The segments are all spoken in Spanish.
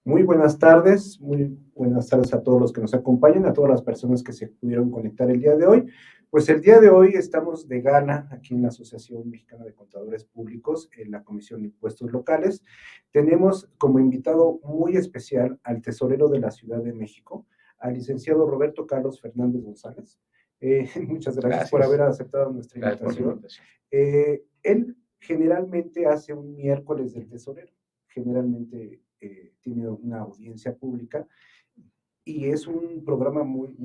Muy buenas tardes a todos los que nos acompañan, a todas las personas que se pudieron conectar el día de hoy. Pues el día de hoy estamos de gala aquí en la Asociación Mexicana de Contadores Públicos, en la Comisión de Impuestos Locales. Tenemos como invitado muy especial al tesorero de la Ciudad de México, al licenciado Roberto Carlos Fernández González. Muchas gracias por haber Gracias. aceptado nuestra Gracias por la invitación. invitación. Él generalmente hace un miércoles del tesorero, generalmente tiene una audiencia pública y es un programa muy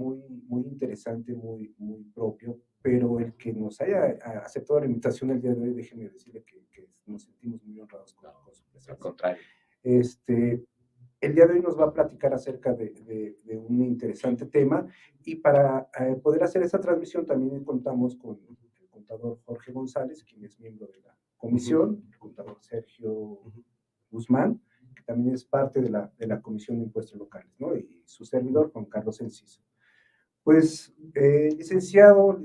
interesante, muy propio, pero el que nos haya aceptado la invitación el día de hoy, déjeme decirle que nos sentimos muy honrados con su Al presencia. contrario. El día de hoy nos va a platicar acerca de un interesante tema y para poder hacer esta transmisión también contamos con el contador Jorge González, quien es miembro de la comisión, el contador Sergio Guzmán, que también es parte de la Comisión de Impuestos Locales, ¿no? Y su servidor, Juan Carlos Enciso. Pues licenciado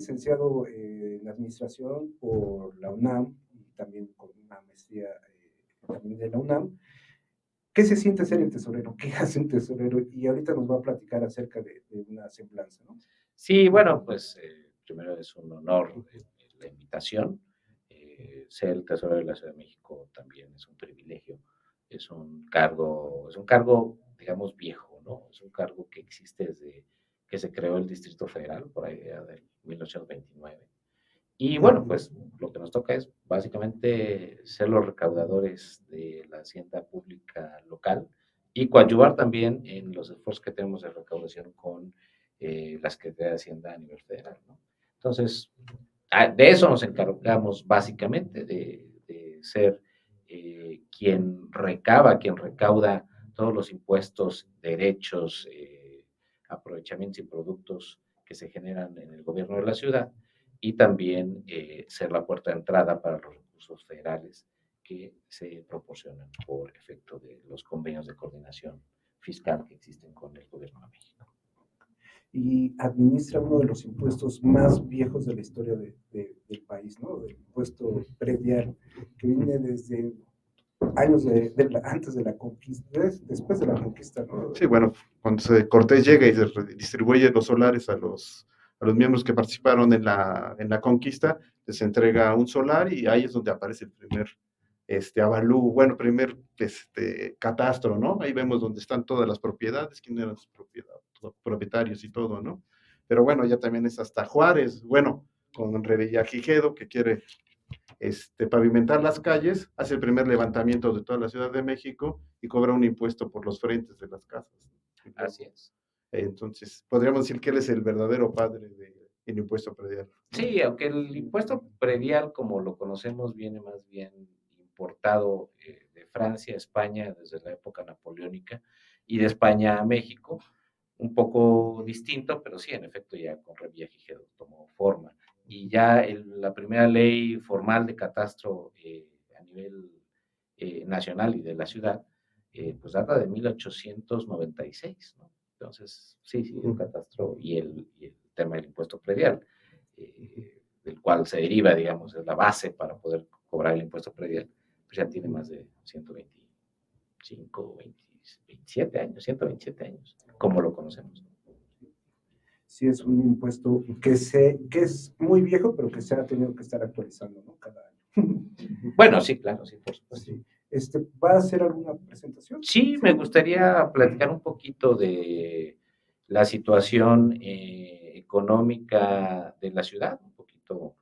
en Administración por la UNAM y también con una maestría también de la UNAM. ¿Qué se siente ser el tesorero? ¿Qué hace un tesorero? Y ahorita nos va a platicar acerca de una semblanza, ¿no? Sí, bueno, pues primero es un honor la invitación. Ser el tesorero de la Ciudad de México también es un privilegio. Es un cargo, digamos, viejo, ¿no? Es un cargo que existe desde que se creó el Distrito Federal, por ahí de 1929. Y bueno, pues lo que nos toca es básicamente ser los recaudadores de la hacienda pública local y coadyuvar también en los esfuerzos que tenemos de recaudación con la Secretaría de Hacienda a nivel federal, ¿no? Entonces, de eso nos encargamos básicamente, de ser quien recauda todos los impuestos, derechos, aprovechamientos y productos que se generan en el gobierno de la ciudad y también ser la puerta de entrada para los recursos federales que se proporcionan por efecto de los convenios de coordinación fiscal que existen con el gobierno de México. Y administra uno de los impuestos más viejos de la historia del país, ¿no? Del impuesto predial, que viene desde años antes de la conquista, después de la conquista, ¿no? Sí, bueno, cuando Cortés llega y distribuye los solares a los miembros que participaron en la conquista, les entrega un solar y ahí es donde aparece el primer avalú, bueno, primer catastro, ¿no? Ahí vemos donde están todas las propiedades, quién eran sus propietarios y todo, ¿no? Pero bueno, ya también es hasta Juárez, bueno, con Revillagigedo, que quiere pavimentar las calles, hace el primer levantamiento de toda la Ciudad de México y cobra un impuesto por los frentes de las casas. Así es. Entonces, podríamos decir que él es el verdadero padre del impuesto predial. Sí, aunque el impuesto predial, como lo conocemos, viene más bien importado de Francia a España desde la época napoleónica y de España a México, un poco distinto, pero sí, en efecto, ya con Revillagigedo tomó forma. Y ya la primera ley formal de catastro a nivel nacional y de la ciudad, pues data de 1896, ¿no? Entonces, sí, el catastro y el tema del impuesto predial, del cual se deriva, digamos, es la base para poder cobrar el impuesto predial, pues ya tiene más de 125, 27 años, 127 años, como lo conocemos. Sí, es un impuesto que es muy viejo, pero que se ha tenido que estar actualizando, ¿no? Cada año. Bueno, sí, claro, sí, por supuesto. Sí. ¿Va a hacer alguna presentación? Sí, me gustaría platicar un poquito de la situación económica de la ciudad, un poquito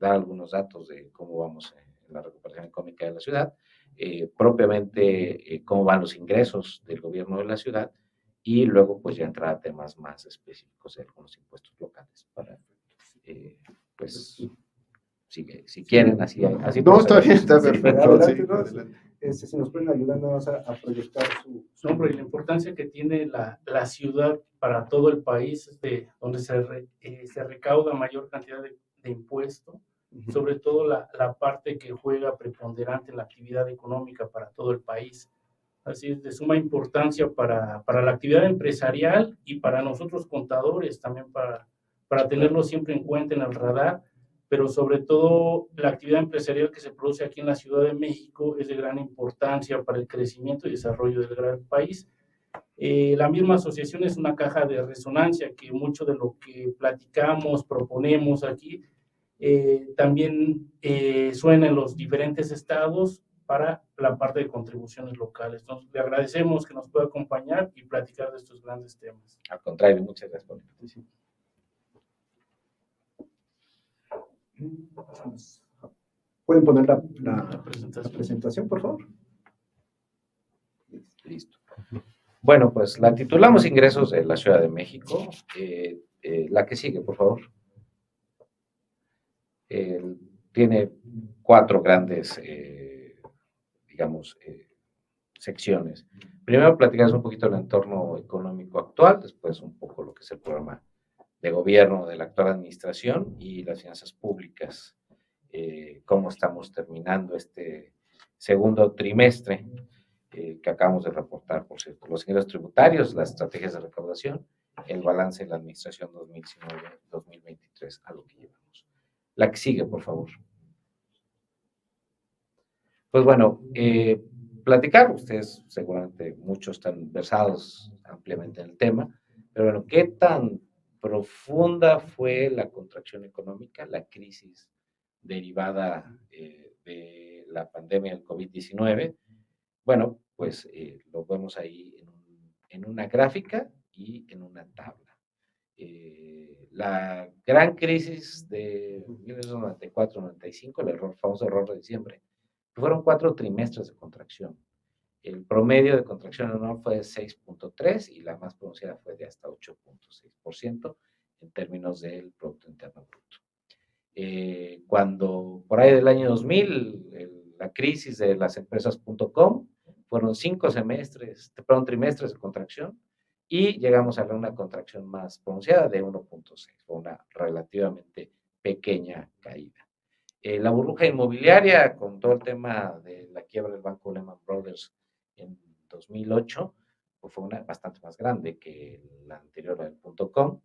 dar algunos datos de cómo vamos en la recuperación económica de la ciudad, propiamente cómo van los ingresos del gobierno de la ciudad y luego pues ya entrar a temas más específicos de algunos impuestos locales para pues si quieren así No, está bien, está sí, perfecto. adelante, Sí, ¿no? adelante. Si nos pueden ayudar nada más a proyectar su... No, pero la importancia que tiene la ciudad para todo el país, donde se recauda mayor cantidad de impuestos, sobre todo la parte que juega preponderante en la actividad económica para todo el país. Así es de suma importancia para la actividad empresarial y para nosotros contadores, también para tenerlo siempre en cuenta en el radar, pero sobre todo la actividad empresarial que se produce aquí en la Ciudad de México es de gran importancia para el crecimiento y desarrollo del gran país. La misma asociación es una caja de resonancia que mucho de lo que platicamos, proponemos aquí, también suena en los diferentes estados para la parte de contribuciones locales. Entonces, le agradecemos que nos pueda acompañar y platicar de estos grandes temas. Al contrario, muchas gracias por la invitación. ¿Pueden poner la presentación. presentación, por favor? Listo. Bueno, pues la titulamos Ingresos de la Ciudad de México. La que sigue, por favor. Tiene 4 grandes, digamos, secciones. Primero platicamos un poquito del entorno económico actual, después un poco lo que es el programa de gobierno de la actual administración y las finanzas públicas, cómo estamos terminando este segundo trimestre que acabamos de reportar, por cierto, los ingresos tributarios, las estrategias de recaudación, el balance de la administración 2019-2023, a lo que llevamos. La que sigue, por favor. Pues bueno, platicar, ustedes seguramente muchos están versados ampliamente en el tema, pero bueno, ¿qué tan profunda fue la contracción económica, la crisis derivada de la pandemia del COVID-19? Bueno, pues lo vemos ahí en una gráfica y en una tabla. La gran crisis de 1994-95, el famoso error de diciembre, fueron 4 trimestres de contracción. El promedio de contracción anual fue de 6.3 y la más pronunciada fue de hasta 8.6% en términos del Producto Interno Bruto. Cuando por ahí del año 2000, la crisis de las empresas.com, fueron 5 trimestres de contracción y llegamos a una contracción más pronunciada de 1.6, fue una relativamente pequeña caída. La burbuja inmobiliaria, con todo el tema de la quiebra del banco Lehman Brothers en 2008, pues fue bastante más grande que la anterior, la del .com,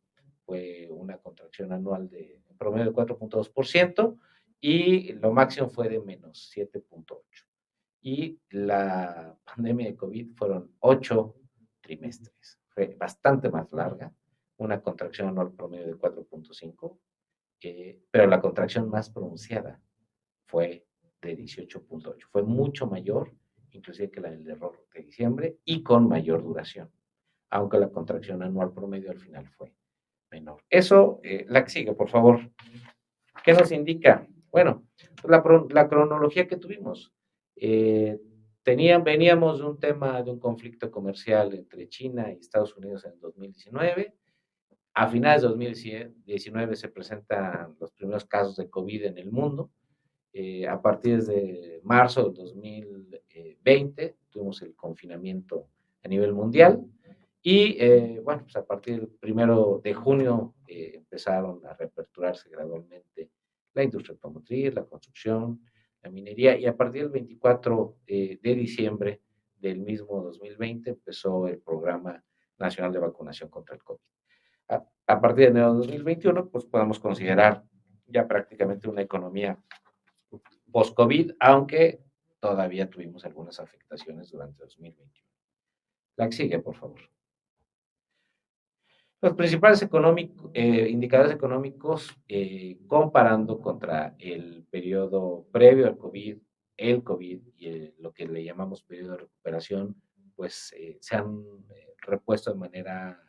fue una contracción anual de en promedio de 4.2% y lo máximo fue de menos 7.8%. Y la pandemia de COVID fueron 8 trimestres, fue bastante más larga, una contracción anual promedio de 4.5%. Pero la contracción más pronunciada fue de 18.8, fue mucho mayor, inclusive que la del error de diciembre, y con mayor duración, aunque la contracción anual promedio al final fue menor. Eso, la que sigue, por favor. ¿Qué nos indica? Bueno, la cronología que tuvimos. Veníamos de un tema de un conflicto comercial entre China y Estados Unidos en 2019. A finales de 2019 se presentan los primeros casos de COVID en el mundo. A partir de marzo de 2020 tuvimos el confinamiento a nivel mundial y bueno, pues a partir del 1 de junio empezaron a reaperturarse gradualmente la industria automotriz, la construcción, la minería y a partir del 24 de diciembre del mismo 2020 empezó el Programa Nacional de Vacunación contra el COVID. A partir de enero de 2021, pues podemos considerar ya prácticamente una economía post-COVID, aunque todavía tuvimos algunas afectaciones durante 2021. La que sigue, por favor. Los principales indicadores económicos comparando contra el periodo previo al COVID, el COVID y lo que le llamamos periodo de recuperación, pues se han repuesto de manera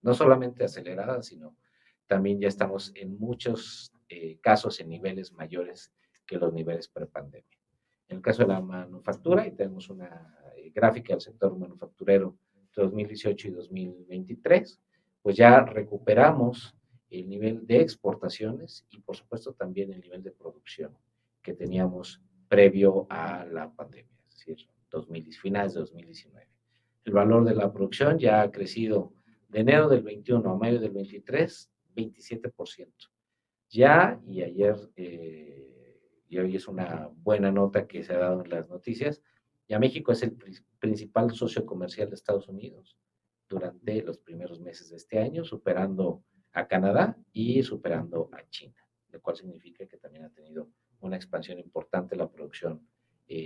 no solamente acelerada, sino también ya estamos en muchos casos en niveles mayores que los niveles prepandemia. En el caso de la manufactura, y tenemos una gráfica del sector manufacturero de 2018 y 2023, pues ya recuperamos el nivel de exportaciones y por supuesto también el nivel de producción que teníamos previo a la pandemia, es decir, finales de 2019. El valor de la producción ya ha crecido de enero del 21 a mayo del 23, 27%. Ya, y ayer, y hoy es una buena nota que se ha dado en las noticias, ya México es el principal socio comercial de Estados Unidos durante los primeros meses de este año, superando a Canadá y superando a China. lo cual significa que también ha tenido una expansión importante la producción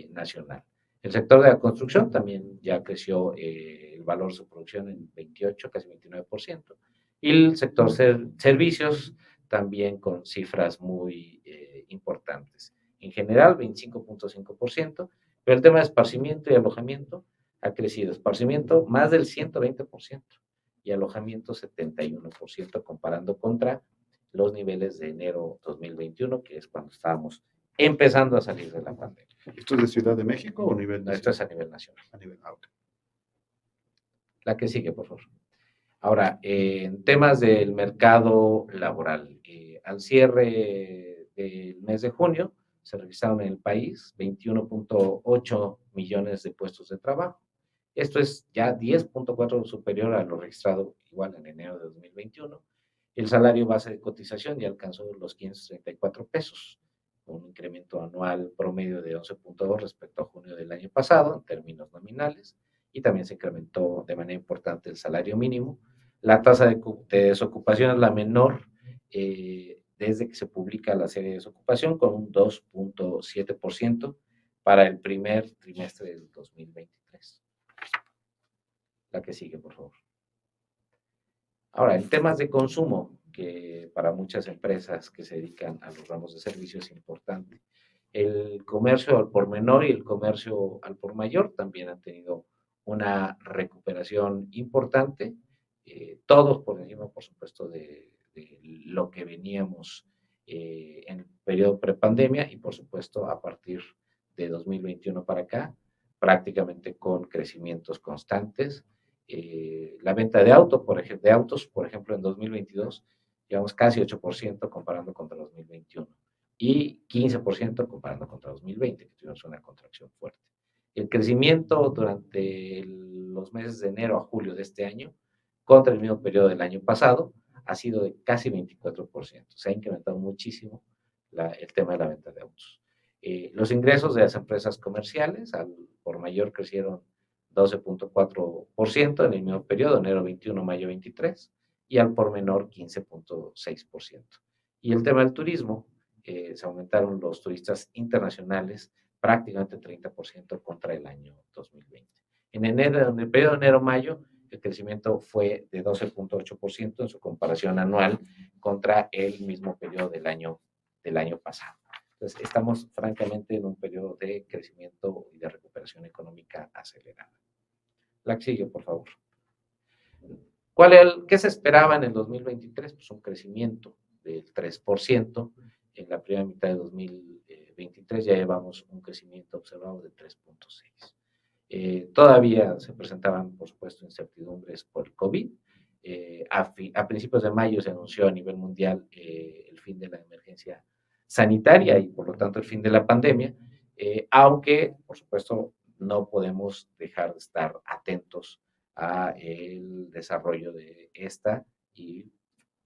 nacional. El sector de la construcción también ya creció el valor de su producción en 28, casi 29%. Y el sector servicios también con cifras muy importantes. En general, 25.5%, pero el tema de esparcimiento y alojamiento ha crecido. Esparcimiento más del 120% y alojamiento 71%, comparando contra los niveles de enero 2021, que es cuando estábamos empezando a salir de la pandemia. ¿Esto es de Ciudad de México o nivel No, nacional? esto es a nivel nacional. A nivel, ok. La que sigue, por favor. Ahora, en temas del mercado laboral, al cierre del mes de junio se registraron en el país 21.8 millones de puestos de trabajo. Esto es ya 10.4 superior a lo registrado igual en enero de 2021. El salario base de cotización ya alcanzó los 534 pesos, un incremento anual promedio de 11.2 respecto a junio del año pasado en términos nominales, y también se incrementó de manera importante el salario mínimo. La tasa de desocupación es la menor desde que se publica la serie de desocupación, con un 2.7% para el primer trimestre del 2023. La que sigue, por favor. Ahora, en temas de consumo, que para muchas empresas que se dedican a los ramos de servicio es importante. El comercio al por menor y el comercio al por mayor también han tenido una recuperación importante, todos por encima, por supuesto, de lo que veníamos en el periodo prepandemia y, por supuesto, a partir de 2021 para acá, prácticamente con crecimientos constantes. La venta de autos, por ejemplo, en 2022 llevamos casi 8% comparando contra 2021 y 15% comparando contra 2020, que tuvimos una contracción fuerte. El crecimiento durante los meses de enero a julio de este año contra el mismo periodo del año pasado ha sido de casi 24%. Se ha incrementado muchísimo el tema de la venta de autos. Los ingresos de las empresas comerciales al por mayor crecieron 12.4% en el mismo periodo, enero 21, mayo 23, y al por menor 15.6%. Y el tema del turismo, se aumentaron los turistas internacionales prácticamente 30% contra el año 2020. En el periodo de enero-mayo, el crecimiento fue de 12.8% en su comparación anual contra el mismo periodo del año pasado. Entonces, estamos francamente en un periodo de crecimiento y de recuperación económica acelerada. La que sigue, por favor. ¿Qué se esperaba en el 2023? Pues un crecimiento del 3%. En la primera mitad de 2023 ya llevamos un crecimiento observado de 3.6%. Todavía se presentaban, por supuesto, incertidumbres por el COVID. A principios de mayo se anunció a nivel mundial el fin de la emergencia sanitaria y, por lo tanto, el fin de la pandemia, aunque, por supuesto, no podemos dejar de estar atentos a el desarrollo de esta y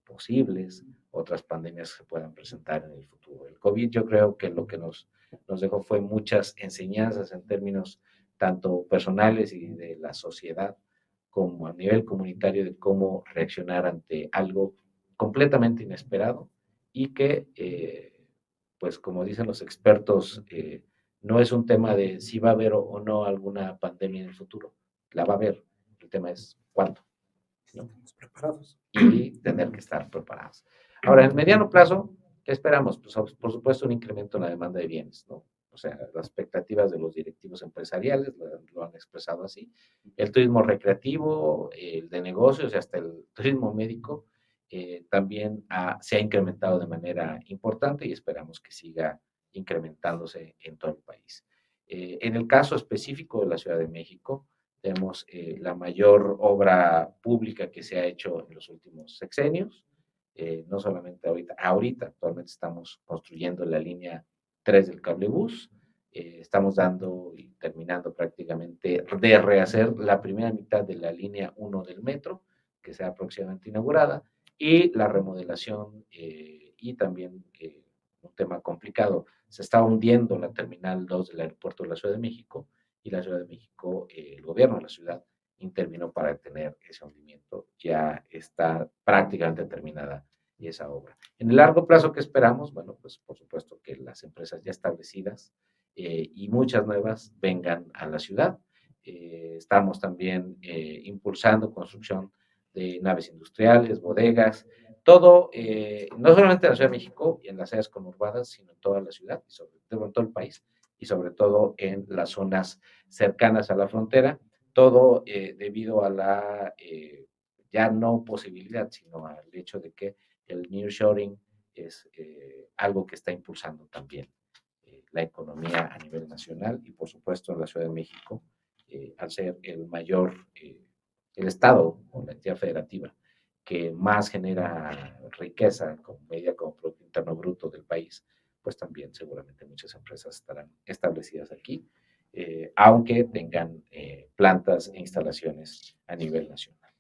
posibles otras pandemias que se puedan presentar en el futuro. El COVID, yo creo que lo que nos dejó fue muchas enseñanzas en términos tanto personales y de la sociedad, como a nivel comunitario, de cómo reaccionar ante algo completamente inesperado y que, pues como dicen los expertos, no es un tema de si va a haber o no alguna pandemia en el futuro, la va a haber, el tema es cuándo, ¿no? Estamos preparados. Y tener que estar preparados. Ahora, en el mediano plazo, ¿qué esperamos? Pues por supuesto un incremento en la demanda de bienes, ¿no? O sea, las expectativas de los directivos empresariales lo han expresado así. El turismo recreativo, el de negocios y hasta el turismo médico también se ha incrementado de manera importante y esperamos que siga incrementándose en todo el país. En el caso específico de la Ciudad de México, tenemos la mayor obra pública que se ha hecho en los últimos sexenios, no solamente ahorita actualmente estamos construyendo la línea 3 del cablebús, estamos dando y terminando prácticamente de rehacer la primera mitad de la línea 1 del metro, que será próximamente inaugurada, y la remodelación y también un tema complicado, se está hundiendo la terminal 2 del aeropuerto de la Ciudad de México, y la Ciudad de México, el gobierno de la ciudad intervino para detener ese hundimiento. Ya está prácticamente terminada esa obra. En el largo plazo, ¿qué esperamos? Bueno, pues por supuesto que las empresas ya establecidas y muchas nuevas vengan a la ciudad. Estamos también impulsando construcción de naves industriales, bodegas, todo, no solamente en la Ciudad de México y en las áreas conurbadas, sino en toda la ciudad y sobre todo en todo el país y sobre todo en las zonas cercanas a la frontera, todo debido a la ya no posibilidad, sino al hecho de que el nearshoring es algo que está impulsando también la economía a nivel nacional y por supuesto en la Ciudad de México, al ser el Estado o la entidad federativa que más genera riqueza como medida como Producto Interno Bruto del país, pues también seguramente muchas empresas estarán establecidas aquí, aunque tengan plantas e instalaciones a nivel nacional.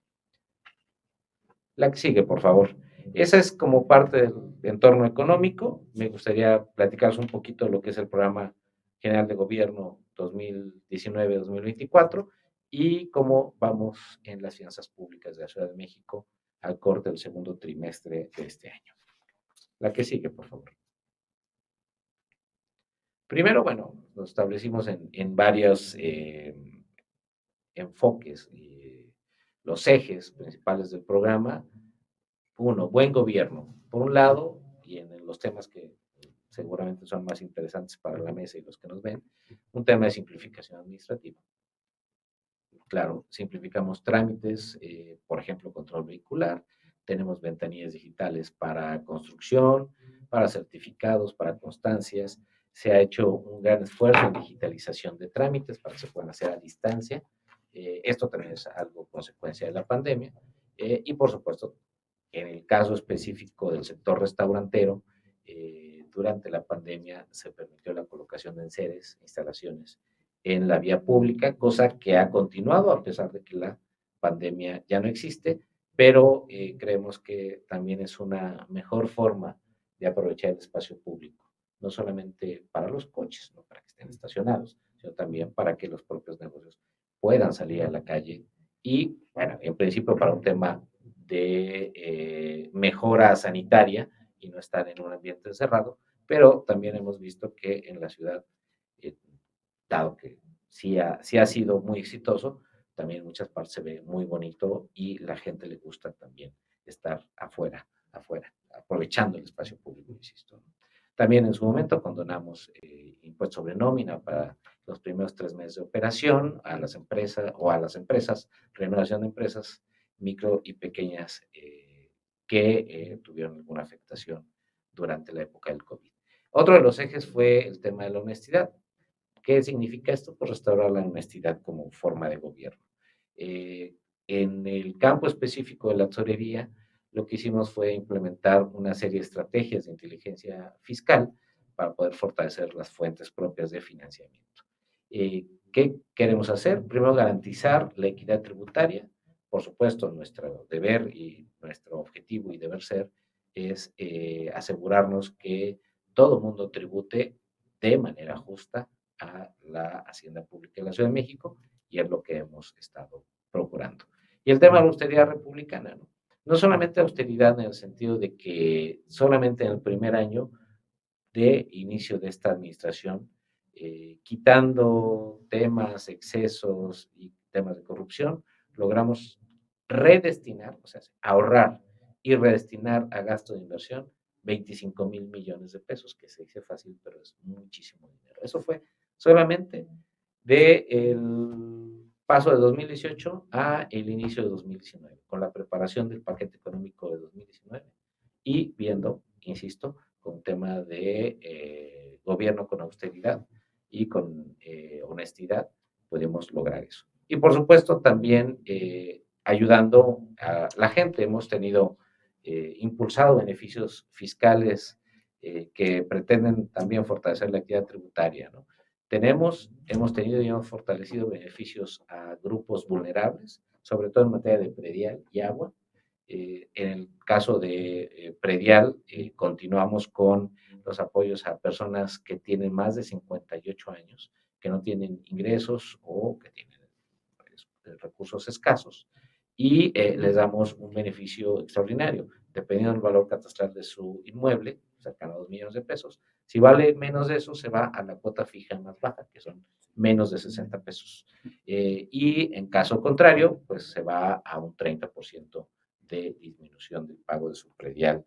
La que sigue, por favor. Esa es como parte del entorno económico. Me gustaría platicaros un poquito de lo que es el Programa General de Gobierno 2019-2024 y cómo vamos en las finanzas públicas de la Ciudad de México al corte del segundo trimestre de este año. La que sigue, por favor. Primero, bueno, nos establecimos en varios enfoques, los ejes principales del programa. Uno, buen gobierno, por un lado, y en los temas que seguramente son más interesantes para la mesa y los que nos ven, un tema de simplificación administrativa. Claro, simplificamos trámites, por ejemplo, control vehicular, tenemos ventanillas digitales para construcción, para certificados, para constancias, se ha hecho un gran esfuerzo en digitalización de trámites para que se puedan hacer a distancia. Esto también es algo consecuencia de la pandemia. Y por supuesto, en el caso específico del sector restaurantero, durante la pandemia se permitió la colocación de enseres, instalaciones en la vía pública, cosa que ha continuado a pesar de que la pandemia ya no existe, pero creemos que también es una mejor forma de aprovechar el espacio público, no solamente para los coches, no para que estén estacionados, sino también para que los propios negocios puedan salir a la calle y, bueno, en principio para un tema de mejora sanitaria y no estar en un ambiente encerrado, pero también hemos visto que en la ciudad, eh, dado que sí ha sido muy exitoso, también en muchas partes se ve muy bonito y la gente le gusta también estar afuera, aprovechando el espacio público, insisto. También en su momento condonamos impuestos sobre nómina para los primeros 3 meses de operación a las empresas, renovación de empresas micro y pequeñas que tuvieron alguna afectación durante la época del COVID. Otro de los ejes fue el tema de la honestidad. ¿Qué significa esto? Pues restaurar la honestidad como forma de gobierno. Eh, en el campo específico de la tesorería, lo que hicimos fue implementar una serie de estrategias de inteligencia fiscal para poder fortalecer las fuentes propias de financiamiento. ¿Qué queremos hacer? Primero, garantizar la equidad tributaria. Por supuesto, nuestro deber y nuestro objetivo y deber ser es asegurarnos que todo el mundo tribute de manera justa a la Hacienda Pública de la Ciudad de México y es lo que hemos estado procurando. Y el tema de la austeridad republicana, ¿no? No solamente austeridad en el sentido de que solamente en el primer año de inicio de esta administración, quitando temas, excesos y temas de corrupción, logramos redestinar, o sea, ahorrar y redestinar a gasto de inversión 25,000 millones de pesos, que se dice fácil, pero es muchísimo dinero. Eso fue solamente del paso de 2018 a el inicio de 2019, con la preparación del paquete económico de 2019 y viendo, insisto, con tema de gobierno con austeridad y con honestidad, podemos lograr eso. Y por supuesto también ayudando a la gente. Hemos tenido impulsado beneficios fiscales que pretenden también fortalecer la actividad tributaria, ¿no? Hemos tenido y hemos fortalecido beneficios a grupos vulnerables, sobre todo en materia de predial y agua. En el caso de predial, continuamos con los apoyos a personas que tienen más de 58 años, que no tienen ingresos o que tienen recursos escasos y les damos un beneficio extraordinario dependiendo del valor catastral de su inmueble, cercano a 2 millones de pesos. Si vale menos de eso, se va a la cuota fija más baja, que son menos de 60 pesos. Y en caso contrario, pues se va a un 30% de disminución del pago de su predial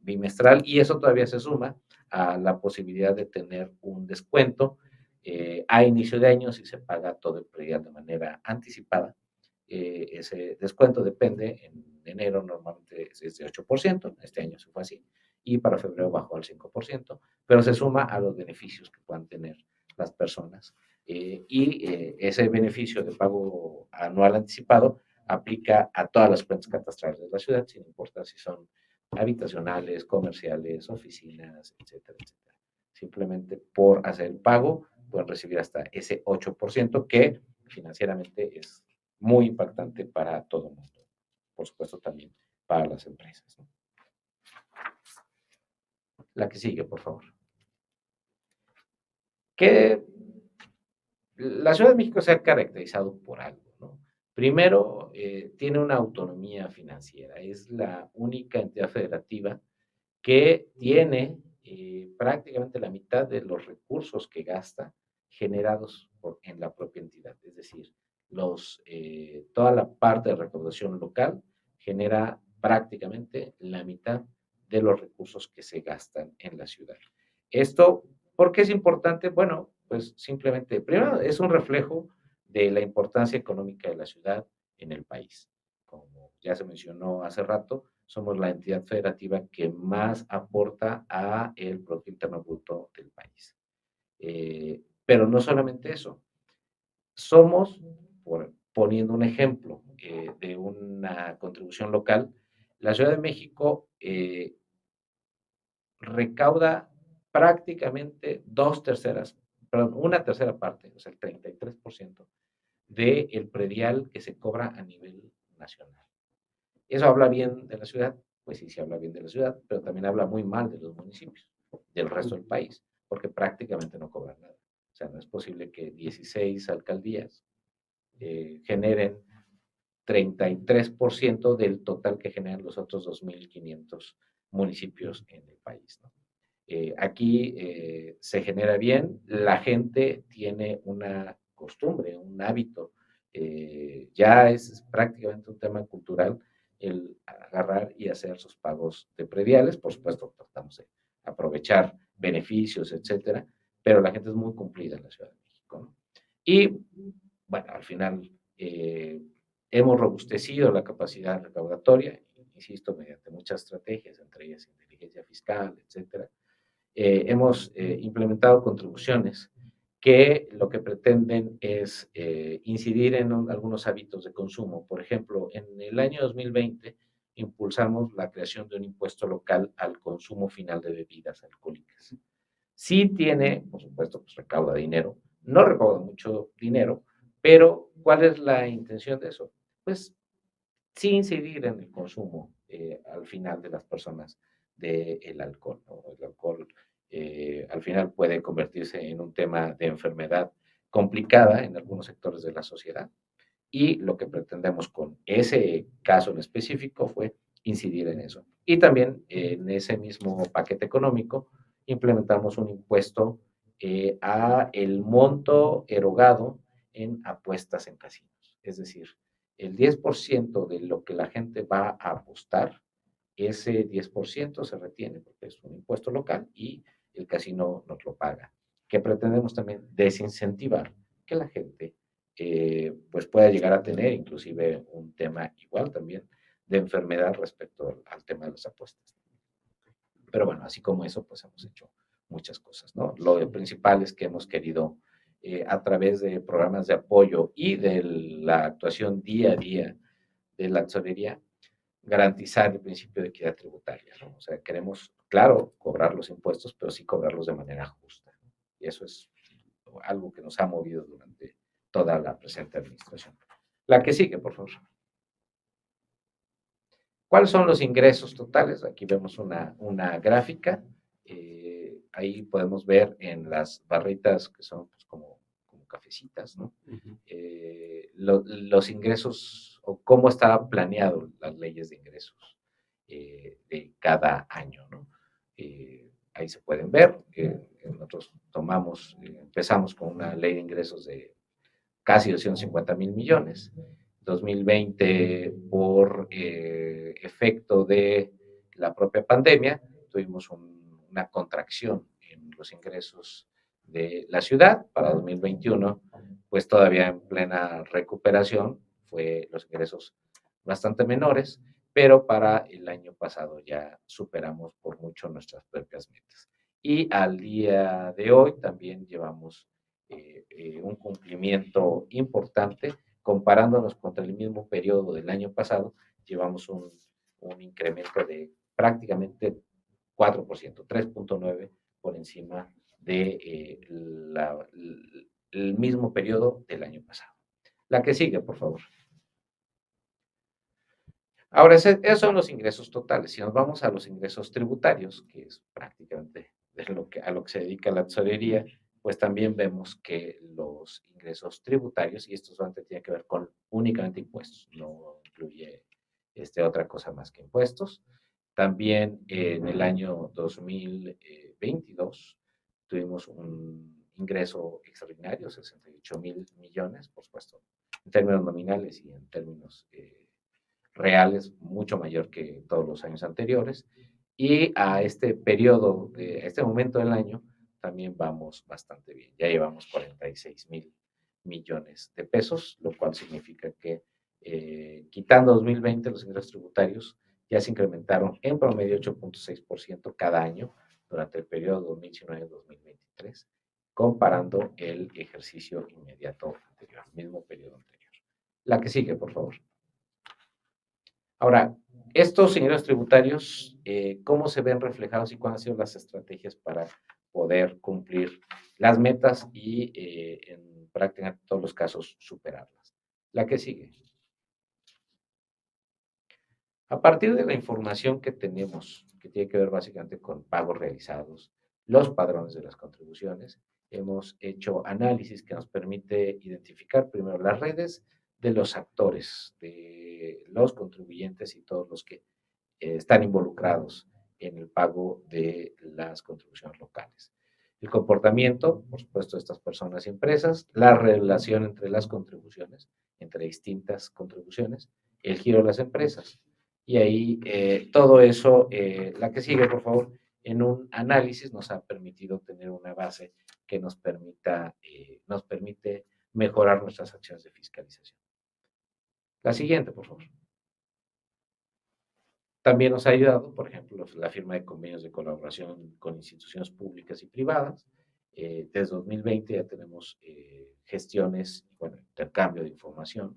bimestral, y eso todavía se suma a la posibilidad de tener un descuento a inicio de año si se paga todo el predial de manera anticipada. Ese descuento depende, en enero normalmente es de 8%, este año se fue así, y para febrero bajó al 5%, pero se suma a los beneficios que puedan tener las personas. Ese beneficio de pago anual anticipado aplica a todas las cuentas catastrales de la ciudad, sin importar si son habitacionales, comerciales, oficinas, etcétera, etcétera. Simplemente por hacer el pago pueden recibir hasta ese 8% que financieramente es muy impactante para todo el mundo. Por supuesto también para las empresas, ¿no? La que sigue, por favor. Que la Ciudad de México se ha caracterizado por algo, ¿no? Primero, tiene una autonomía financiera. Es la única entidad federativa que tiene prácticamente la mitad de los recursos que gasta generados en la propia entidad. Es decir, toda la parte de recaudación local genera prácticamente la mitad de los recursos que se gastan en la ciudad. Esto, ¿por qué es importante? Bueno, pues simplemente, primero, es un reflejo de la importancia económica de la ciudad en el país. Como ya se mencionó hace rato, somos la entidad federativa que más aporta a el Producto Interno Bruto del país. Pero no solamente eso, somos, poniendo un ejemplo de una contribución local, la Ciudad de México recauda prácticamente una tercera parte, o sea, el 33% del predial que se cobra a nivel nacional. ¿Eso habla bien de la ciudad? Pues sí, sí habla bien de la ciudad, pero también habla muy mal de los municipios, del resto del país, porque prácticamente no cobran nada. O sea, no es posible que 16 alcaldías generen 33% del total que generan los otros 2.500 municipios en el país, ¿no? Aquí se genera bien, la gente tiene una costumbre, un hábito, ya es prácticamente un tema cultural el agarrar y hacer sus pagos de prediales. Por supuesto, tratamos de aprovechar beneficios, etcétera, pero la gente es muy cumplida en la Ciudad de México, ¿no? Y bueno, al final hemos robustecido la capacidad recaudatoria, insisto, mediante muchas estrategias, entre ellas inteligencia fiscal, etcétera. Hemos implementado contribuciones que lo que pretenden es incidir en algunos hábitos de consumo. Por ejemplo, en el año 2020 impulsamos la creación de un impuesto local al consumo final de bebidas alcohólicas. Sí tiene, por supuesto, pues recauda dinero, no recauda mucho dinero, pero ¿cuál es la intención de eso? Pues sí incidir en el consumo al final de las personas del alcohol, ¿no? El alcohol al final puede convertirse en un tema de enfermedad complicada en algunos sectores de la sociedad, y lo que pretendemos con ese caso en específico fue incidir en eso. Y también en ese mismo paquete económico implementamos un impuesto a el monto erogado en apuestas en casinos. Es decir, el 10% de lo que la gente va a apostar, ese 10% se retiene porque es un impuesto local y el casino nos lo paga. Que pretendemos también desincentivar que la gente pues pueda llegar a tener inclusive un tema igual también de enfermedad respecto al tema de las apuestas. Pero bueno, así como eso, pues hemos hecho muchas cosas, ¿no? Lo principal es que hemos querido, a través de programas de apoyo y de la actuación día a día de la tesorería, garantizar el principio de equidad tributaria, ¿no? O sea, queremos, claro, cobrar los impuestos, pero sí cobrarlos de manera justa, ¿no? Y eso es algo que nos ha movido durante toda la presente administración. La que sigue, por favor. ¿Cuáles son los ingresos totales? Aquí vemos una gráfica. Ahí podemos ver en las barritas que son pues, como cafecitas, ¿no? Los ingresos o cómo está planeado las leyes de ingresos. de cada año, ¿no? Ahí se pueden ver, nosotros empezamos con una ley de ingresos de casi 250,000 millones. 2020, por efecto de la propia pandemia, tuvimos una contracción en los ingresos de la ciudad. Para 2021, pues todavía en plena recuperación, los ingresos bastante menores, pero para el año pasado ya superamos por mucho nuestras propias metas. Y al día de hoy también llevamos un cumplimiento importante. Comparándonos contra el mismo periodo del año pasado, llevamos un incremento de prácticamente 4%, 3.9 por encima de el mismo periodo del año pasado. La que sigue, por favor. Ahora, esos son los ingresos totales. Si nos vamos a los ingresos tributarios, que es prácticamente a lo que se dedica la tesorería, pues también vemos que los ingresos tributarios, y esto solamente tiene que ver con únicamente impuestos, no incluye otra cosa más que impuestos. También en el año 2022 tuvimos un ingreso extraordinario, 68,000 millones, por supuesto, en términos nominales y en términos reales, mucho mayor que todos los años anteriores. Y a este periodo, a este momento del año, también vamos bastante bien. Ya llevamos 46,000 millones de pesos, lo cual significa que quitando 2020 los ingresos tributarios ya se incrementaron en promedio 8.6% cada año durante el periodo 2019-2023, comparando el ejercicio inmediato anterior, mismo periodo anterior. La que sigue, por favor. Ahora, estos ingresos tributarios, ¿cómo se ven reflejados y cuáles han sido las estrategias para poder cumplir las metas y en prácticamente todos los casos superarlas? La que sigue. A partir de la información que tenemos, que tiene que ver básicamente con pagos realizados, los padrones de las contribuciones, hemos hecho análisis que nos permite identificar primero las redes de los actores, de los contribuyentes y todos los que están involucrados en el pago de las contribuciones locales. El comportamiento, por supuesto, de estas personas y empresas, la relación entre las contribuciones, entre distintas contribuciones, el giro de las empresas. Y ahí todo eso, la que sigue, por favor, en un análisis nos ha permitido tener una base que nos permite mejorar nuestras acciones de fiscalización. La siguiente, por favor. También nos ha ayudado, por ejemplo, la firma de convenios de colaboración con instituciones públicas y privadas. Desde 2020 ya tenemos gestiones, bueno, intercambio de información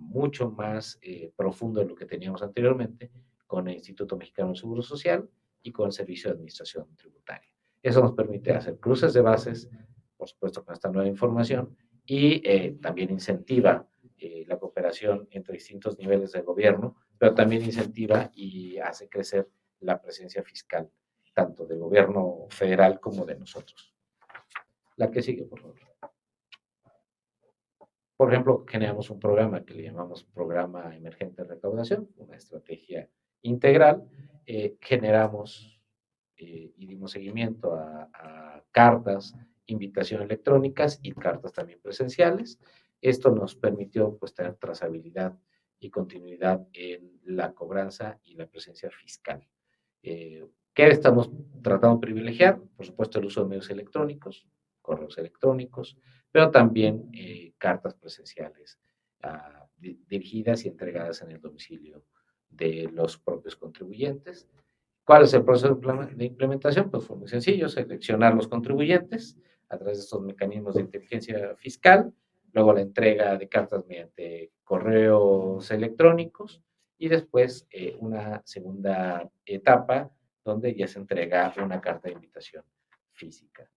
mucho más profundo de lo que teníamos anteriormente con el Instituto Mexicano del Seguro Social y con el Servicio de Administración Tributaria. Eso nos permite hacer cruces de bases, por supuesto, con esta nueva información y también incentiva la cooperación entre distintos niveles de gobierno, pero también incentiva y hace crecer la presencia fiscal, tanto del gobierno federal como de nosotros. La que sigue, por favor. Por ejemplo, generamos un programa que le llamamos Programa Emergente de Recaudación, una estrategia integral. Generamos y dimos seguimiento a cartas, invitaciones electrónicas y cartas también presenciales. Esto nos permitió pues, tener trazabilidad y continuidad en la cobranza y la presencia fiscal. ¿Qué estamos tratando de privilegiar? Por supuesto, el uso de medios electrónicos, correos electrónicos, pero también cartas presenciales dirigidas y entregadas en el domicilio de los propios contribuyentes. ¿Cuál es el proceso de implementación? Pues fue muy sencillo, seleccionar los contribuyentes a través de estos mecanismos de inteligencia fiscal, luego la entrega de cartas mediante correos electrónicos y después una segunda etapa donde ya se entrega una carta de invitación física,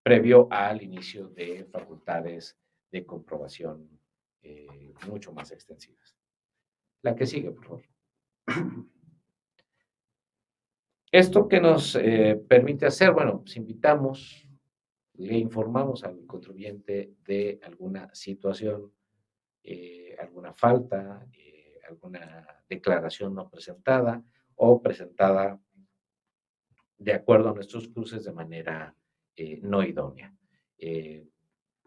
previo al inicio de facultades de comprobación mucho más extensivas. La que sigue, por favor. ¿Esto qué nos permite hacer? Bueno, pues invitamos, le informamos al contribuyente de alguna situación, alguna falta, alguna declaración no presentada o presentada de acuerdo a nuestros cruces de manera no idónea.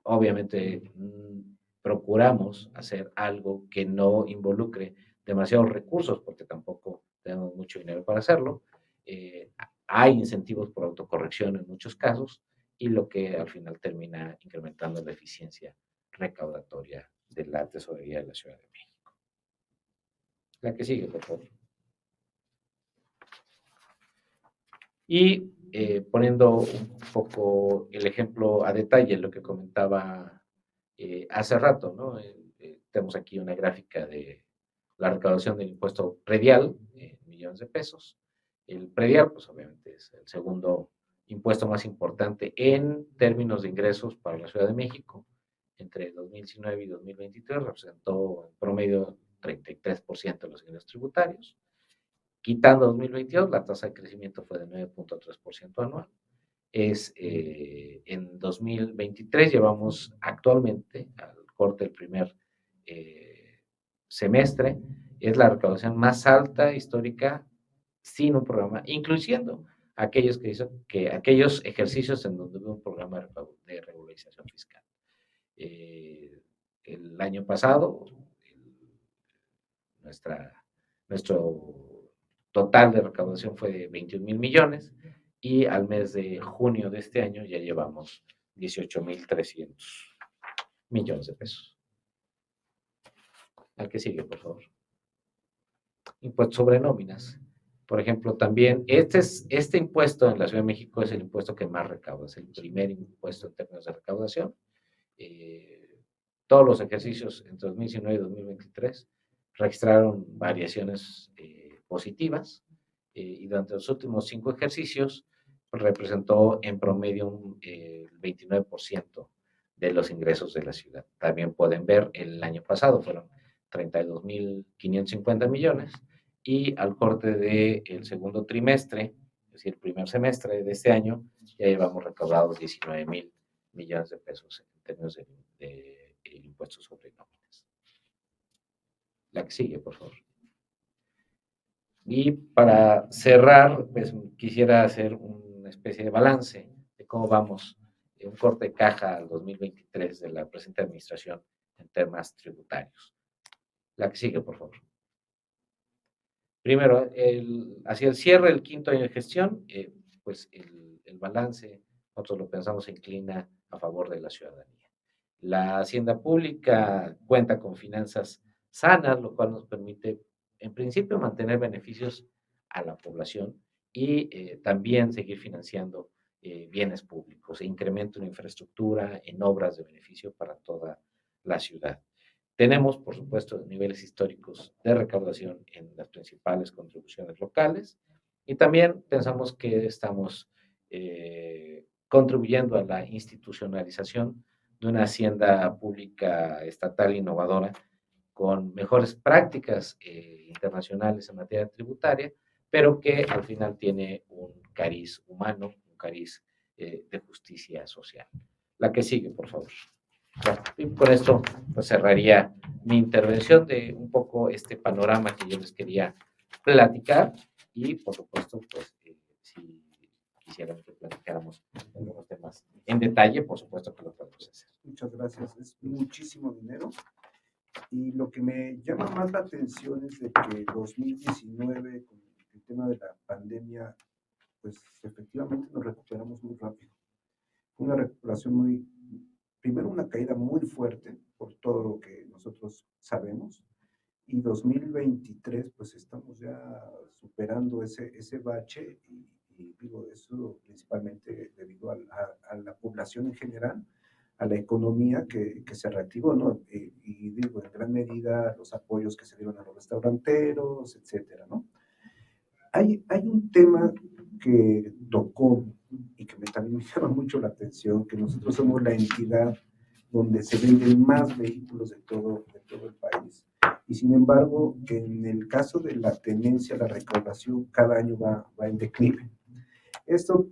Obviamente procuramos hacer algo que no involucre demasiados recursos, porque tampoco tenemos mucho dinero para hacerlo. Hay incentivos por autocorrección en muchos casos, y lo que al final termina incrementando la eficiencia recaudatoria de la Tesorería de la Ciudad de México. La que sigue, por favor. Y poniendo un poco el ejemplo a detalle, lo que comentaba hace rato, ¿no? Tenemos aquí una gráfica de la recaudación del impuesto predial en millones de pesos. El predial, pues obviamente es el segundo impuesto más importante en términos de ingresos para la Ciudad de México. Entre 2019 y 2023 representó en promedio 33% de los ingresos tributarios. Quitando 2022, la tasa de crecimiento fue de 9.3% anual. En 2023 llevamos actualmente, al corte del primer semestre, es la recaudación más alta histórica sin un programa, incluyendo aquellos aquellos ejercicios en donde hubo un programa de regularización fiscal. El año pasado, nuestro total de recaudación fue de 21,000 millones, y al mes de junio de este año ya llevamos 18,300 millones de pesos. Al que sigue, por favor. Impuesto sobre nóminas. Por ejemplo, también este impuesto en la Ciudad de México es el impuesto que más recauda, es el primer impuesto en términos de recaudación. Todos los ejercicios entre 2019 y 2023 registraron variaciones positivas, y durante los últimos 5 ejercicios representó en promedio el 29% de los ingresos de la ciudad. También pueden ver, el año pasado fueron 32,550 millones, y al corte del segundo trimestre, es decir, el primer semestre de este año, ya llevamos recaudados 19,000 millones de pesos en términos de impuestos sobre nóminas. La que sigue, por favor. Y para cerrar, pues quisiera hacer una especie de balance de cómo vamos, un corte de caja al 2023 de la presente administración en temas tributarios. La que sigue, por favor. Primero, hacia el cierre del quinto año de gestión, pues el balance, nosotros lo pensamos, se inclina a favor de la ciudadanía. La hacienda pública cuenta con finanzas sanas, lo cual nos permite, en principio, mantener beneficios a la población, y también seguir financiando bienes públicos e incremento en infraestructura, en obras de beneficio para toda la ciudad. Tenemos, por supuesto, niveles históricos de recaudación en las principales contribuciones locales, y también pensamos que estamos contribuyendo a la institucionalización de una hacienda pública estatal innovadora con mejores prácticas internacionales en materia tributaria, pero que al final tiene un cariz humano, un cariz de justicia social. La que sigue, por favor. Bueno, y con esto pues cerraría mi intervención de un poco este panorama que yo les quería platicar, y por supuesto, pues si quisieran que platicáramos algunos temas en detalle, por supuesto que lo podemos hacer. Muchas gracias. Es muchísimo dinero. Y lo que me llama más la atención es de que 2019, con el tema de la pandemia, pues efectivamente nos recuperamos muy rápido. Fue una recuperación primero una caída muy fuerte por todo lo que nosotros sabemos, y 2023 pues estamos ya superando ese bache, y digo eso principalmente debido a la población en general, a la economía que se reactivó, ¿no? Y digo, en gran medida los apoyos que se dieron a los restauranteros, etcétera, ¿no? Hay un tema que tocó y que también me llama mucho la atención, que nosotros somos la entidad donde se venden más vehículos de todo el país. Y sin embargo, en el caso de la tenencia, la recaudación cada año va en declive. Esto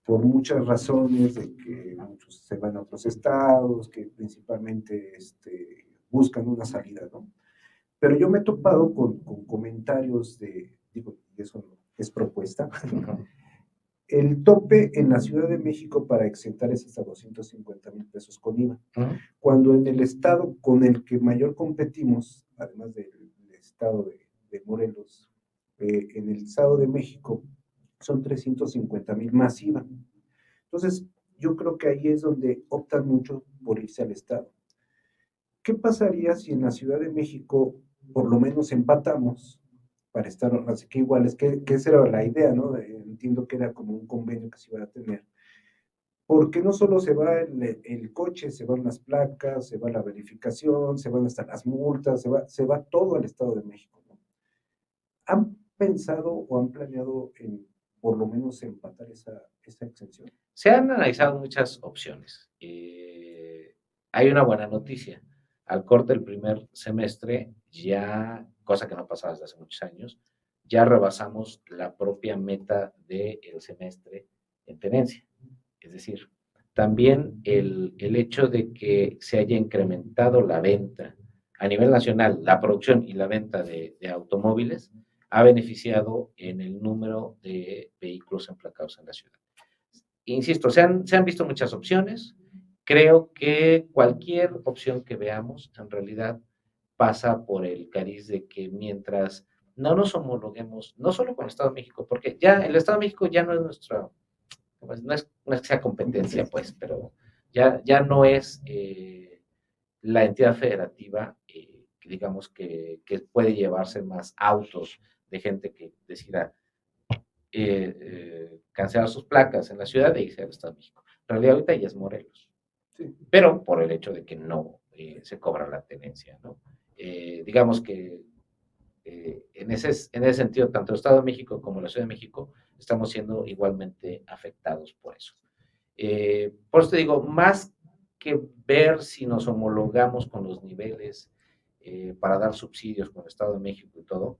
por muchas razones, de que muchos se van a otros estados, que principalmente buscan una salida, ¿no? Pero yo me he topado con comentarios digo, y eso no es propuesta. El tope en la Ciudad de México para exentar es hasta 250,000 pesos con IVA. Cuando en el estado con el que mayor competimos, además del estado de Morelos, en el Estado de México son 350,000 más IVA. Entonces, yo creo que ahí es donde optan mucho por irse al estado. ¿Qué pasaría si en la Ciudad de México por lo menos empatamos para estar así que iguales? Que esa era la idea, ¿no? Entiendo que era como un convenio que se iba a tener. Porque no solo se va el coche, se van las placas, se va la verificación, se van hasta las multas, se va todo al Estado de México, ¿no? ¿Han pensado o han planeado en por lo menos empatar esa exención? Se han analizado muchas opciones. Hay una buena noticia. Al corte del primer semestre, ya, cosa que no pasaba desde hace muchos años, ya rebasamos la propia meta del semestre en tenencia. Es decir, también el hecho de que se haya incrementado la venta a nivel nacional, la producción y la venta de automóviles, ha beneficiado en el número de vehículos emplacados en la ciudad. Insisto, se han visto muchas opciones. Creo que cualquier opción que veamos, en realidad, pasa por el cariz de que mientras no nos homologuemos, no solo con el Estado de México, porque ya el Estado de México ya no es nuestra, pues no es que sea competencia, pues, pero ya no es la entidad federativa, que digamos que puede llevarse más autos de gente que decida cancelar sus placas en la ciudad de irse al Estado de México. En realidad ahorita ya es Morelos, Sí. pero por el hecho de que no se cobra la tenencia, ¿no? Digamos que en ese sentido, tanto el Estado de México como la Ciudad de México estamos siendo igualmente afectados por eso. Por eso te digo, más que ver si nos homologamos con los niveles para dar subsidios con el Estado de México y todo,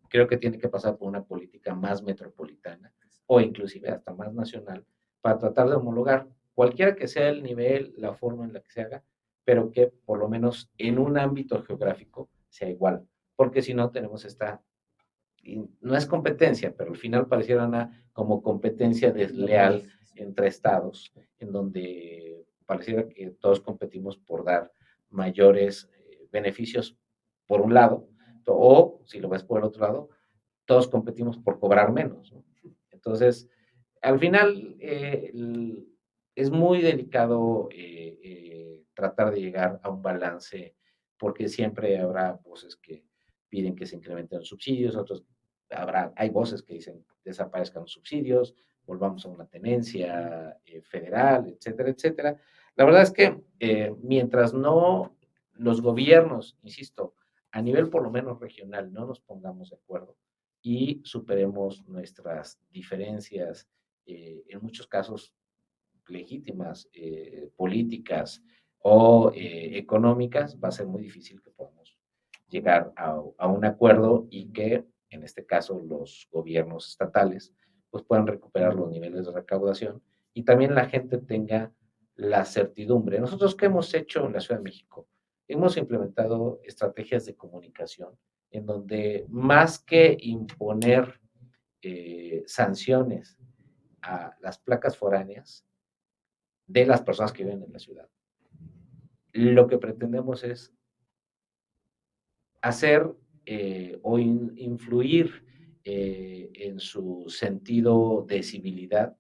creo que tiene que pasar por una política más metropolitana o inclusive hasta más nacional para tratar de homologar cualquiera que sea el nivel, la forma en la que se haga, pero que por lo menos en un ámbito geográfico sea igual, porque si no tenemos esta, y no es competencia, pero al final pareciera una como competencia desleal entre estados, en donde pareciera que todos competimos por dar mayores beneficios por un lado, o si lo ves por el otro lado, todos competimos por cobrar menos, ¿no? Entonces, al final es muy delicado tratar de llegar a un balance porque siempre habrá voces que piden que se incrementen los subsidios, hay voces que dicen desaparezcan los subsidios, volvamos a una tenencia federal, etcétera, etcétera. La verdad es que mientras no los gobiernos, insisto, a nivel por lo menos regional, no nos pongamos de acuerdo y superemos nuestras diferencias, en muchos casos legítimas, políticas o económicas, va a ser muy difícil que podamos llegar a un acuerdo y que, en este caso, los gobiernos estatales pues puedan recuperar los niveles de recaudación y también la gente tenga la certidumbre. Nosotros, ¿qué hemos hecho en la Ciudad de México? Hemos implementado estrategias de comunicación en donde más que imponer sanciones a las placas foráneas de las personas que viven en la ciudad, lo que pretendemos es hacer o influir en su sentido de civilidad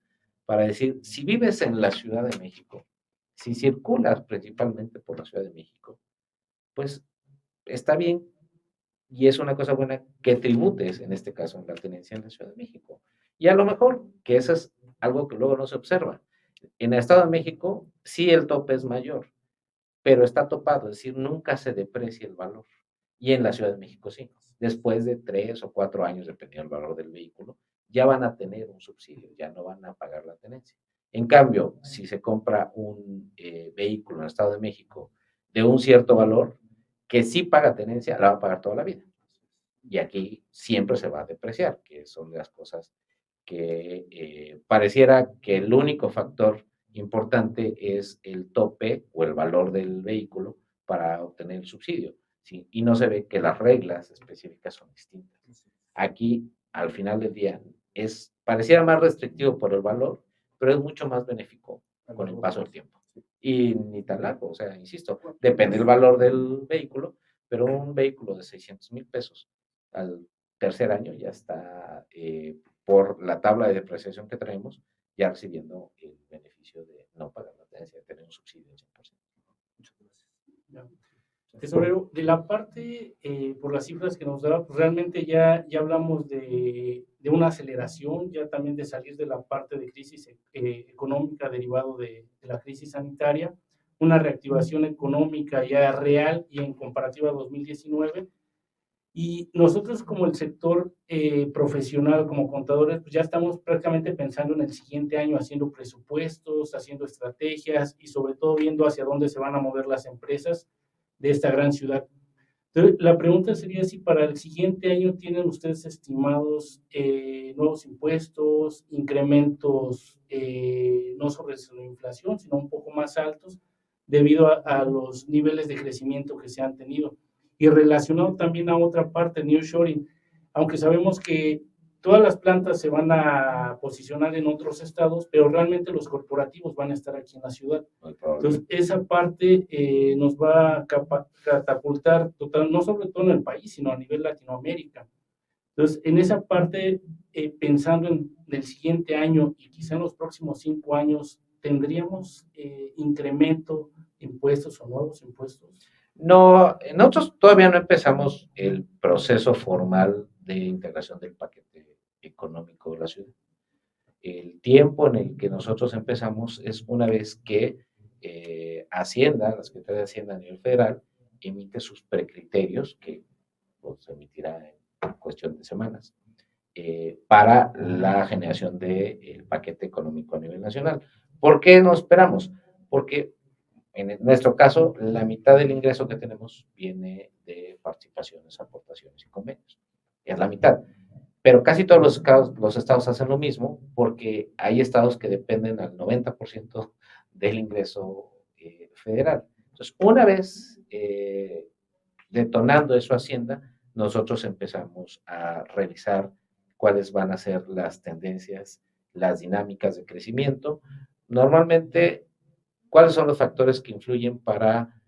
para decir, si vives en la Ciudad de México, si circulas principalmente por la Ciudad de México, pues está bien y es una cosa buena que tributes, en este caso, en la tenencia en la Ciudad de México. Y a lo mejor, que eso es algo que luego no se observa, en el Estado de México sí el tope es mayor, pero está topado, es decir, nunca se deprecia el valor. Y en la Ciudad de México sí, después de 3 o 4 años, dependiendo del valor del vehículo, ya van a tener un subsidio, ya no van a pagar la tenencia. En cambio, si se compra un vehículo en el Estado de México de un cierto valor, que sí paga tenencia, la va a pagar toda la vida. Y aquí siempre se va a depreciar, que son las cosas que pareciera que el único factor importante es el tope o el valor del vehículo para obtener el subsidio. ¿sí? Y no se ve que las reglas específicas son distintas. Aquí, al final del día, pareciera más restrictivo por el valor, pero es mucho más benéfico con el paso del tiempo. Y ni tan largo, o sea, insisto, depende del valor del vehículo, pero un vehículo de 600,000 pesos al tercer año ya está, por la tabla de depreciación que traemos, ya recibiendo el beneficio de no pagar la tenencia, de tener un subsidio del 100%. Muchas gracias. Ya. Tesorero, de la parte, por las cifras que nos da, pues realmente ya hablamos de una aceleración, ya también de salir de la parte de crisis económica derivado de la crisis sanitaria, una reactivación económica ya real y en comparativa a 2019. Y nosotros como el sector profesional, como contadores, pues ya estamos prácticamente pensando en el siguiente año, haciendo presupuestos, haciendo estrategias y sobre todo viendo hacia dónde se van a mover las empresas de esta gran ciudad. Entonces, la pregunta sería si para el siguiente año tienen ustedes estimados nuevos impuestos, incrementos no sobre la inflación, sino un poco más altos debido a los niveles de crecimiento que se han tenido. Y relacionado también a otra parte, nearshoring, aunque sabemos que todas las plantas se van a posicionar en otros estados, pero realmente los corporativos van a estar aquí en la ciudad. Entonces, esa parte nos va a catapultar total, no sobre todo en el país, sino a nivel Latinoamérica. Entonces, en esa parte, pensando en el siguiente año y quizá en los próximos 5 años, ¿tendríamos incremento de impuestos o nuevos impuestos? No, nosotros todavía no empezamos el proceso formal de integración del paquete económico de la ciudad. El tiempo en el que nosotros empezamos es una vez que Hacienda, la Secretaría de Hacienda a nivel federal, emite sus precriterios, que los emitirá en cuestión de semanas, para la generación del paquete económico a nivel nacional. ¿Por qué no esperamos? Porque en nuestro caso, la mitad del ingreso que tenemos viene de participaciones, aportaciones y convenios. Es la mitad. Pero casi todos los estados hacen lo mismo porque hay estados que dependen al 90% del ingreso federal. Entonces, una vez detonando eso Hacienda, nosotros empezamos a revisar cuáles van a ser las tendencias, las dinámicas de crecimiento. Normalmente, ¿cuáles son los factores que influyen para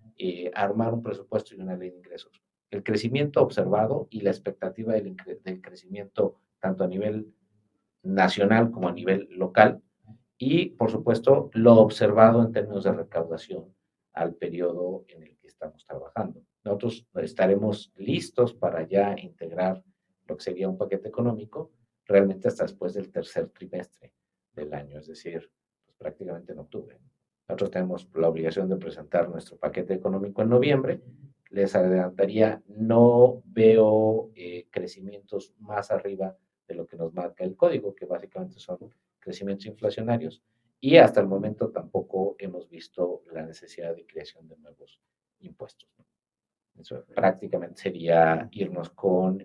armar un presupuesto y una ley de ingresos? El crecimiento observado y la expectativa del crecimiento tanto a nivel nacional como a nivel local y, por supuesto, lo observado en términos de recaudación al periodo en el que estamos trabajando. Nosotros estaremos listos para ya integrar lo que sería un paquete económico realmente hasta después del tercer trimestre del año, es decir, pues prácticamente en octubre. Nosotros tenemos la obligación de presentar nuestro paquete económico en noviembre. Les adelantaría, no veo crecimientos más arriba de lo que nos marca el código, que básicamente son crecimientos inflacionarios, y hasta el momento tampoco hemos visto la necesidad de creación de nuevos impuestos. Eso prácticamente sería irnos con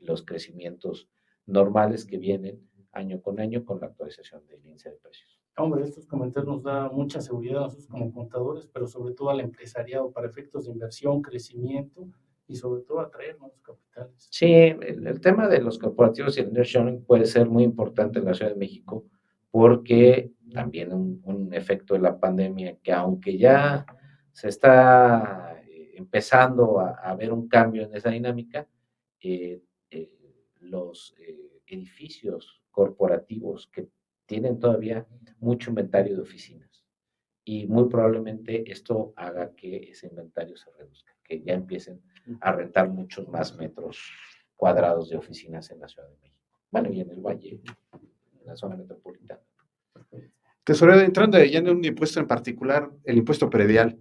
los crecimientos normales que vienen año con año con la actualización del índice de precios. Hombre, estos comentarios nos da mucha seguridad a nosotros como contadores, pero sobre todo al empresariado para efectos de inversión, crecimiento y sobre todo atraer nuevos capitales. Sí, el tema de los corporativos y el nearshoring puede ser muy importante en la Ciudad de México porque también un efecto de la pandemia que aunque ya se está empezando a ver un cambio en esa dinámica, eh, eh, los edificios corporativos que tienen todavía mucho inventario de oficinas y muy probablemente esto haga que ese inventario se reduzca, que ya empiecen a rentar muchos más metros cuadrados de oficinas en la Ciudad de México. Bueno, y en el Valle, en la zona metropolitana. Tesorero, entrando ya en un impuesto en particular, el impuesto predial.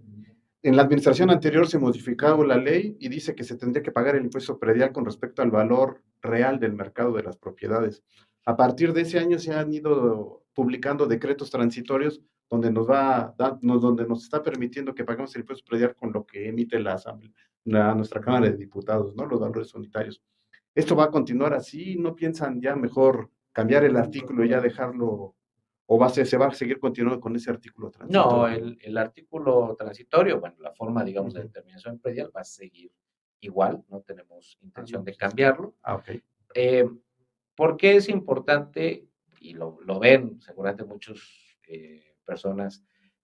En la administración anterior se modificó la ley y dice que se tendría que pagar el impuesto predial con respecto al valor real del mercado de las propiedades. A partir de ese año se han ido publicando decretos transitorios donde donde nos está permitiendo que paguemos el impuesto predial con lo que emite nuestra Cámara de Diputados, ¿no? Los valores unitarios. ¿Esto va a continuar así? ¿No piensan ya mejor cambiar el artículo y ya dejarlo? ¿O se va a seguir continuando con ese artículo transitorio? No, el artículo transitorio, bueno, la forma, digamos, de determinación predial va a seguir igual, no tenemos intención de cambiarlo. Ok. ¿Por qué es importante? Y lo ven seguramente muchas personas,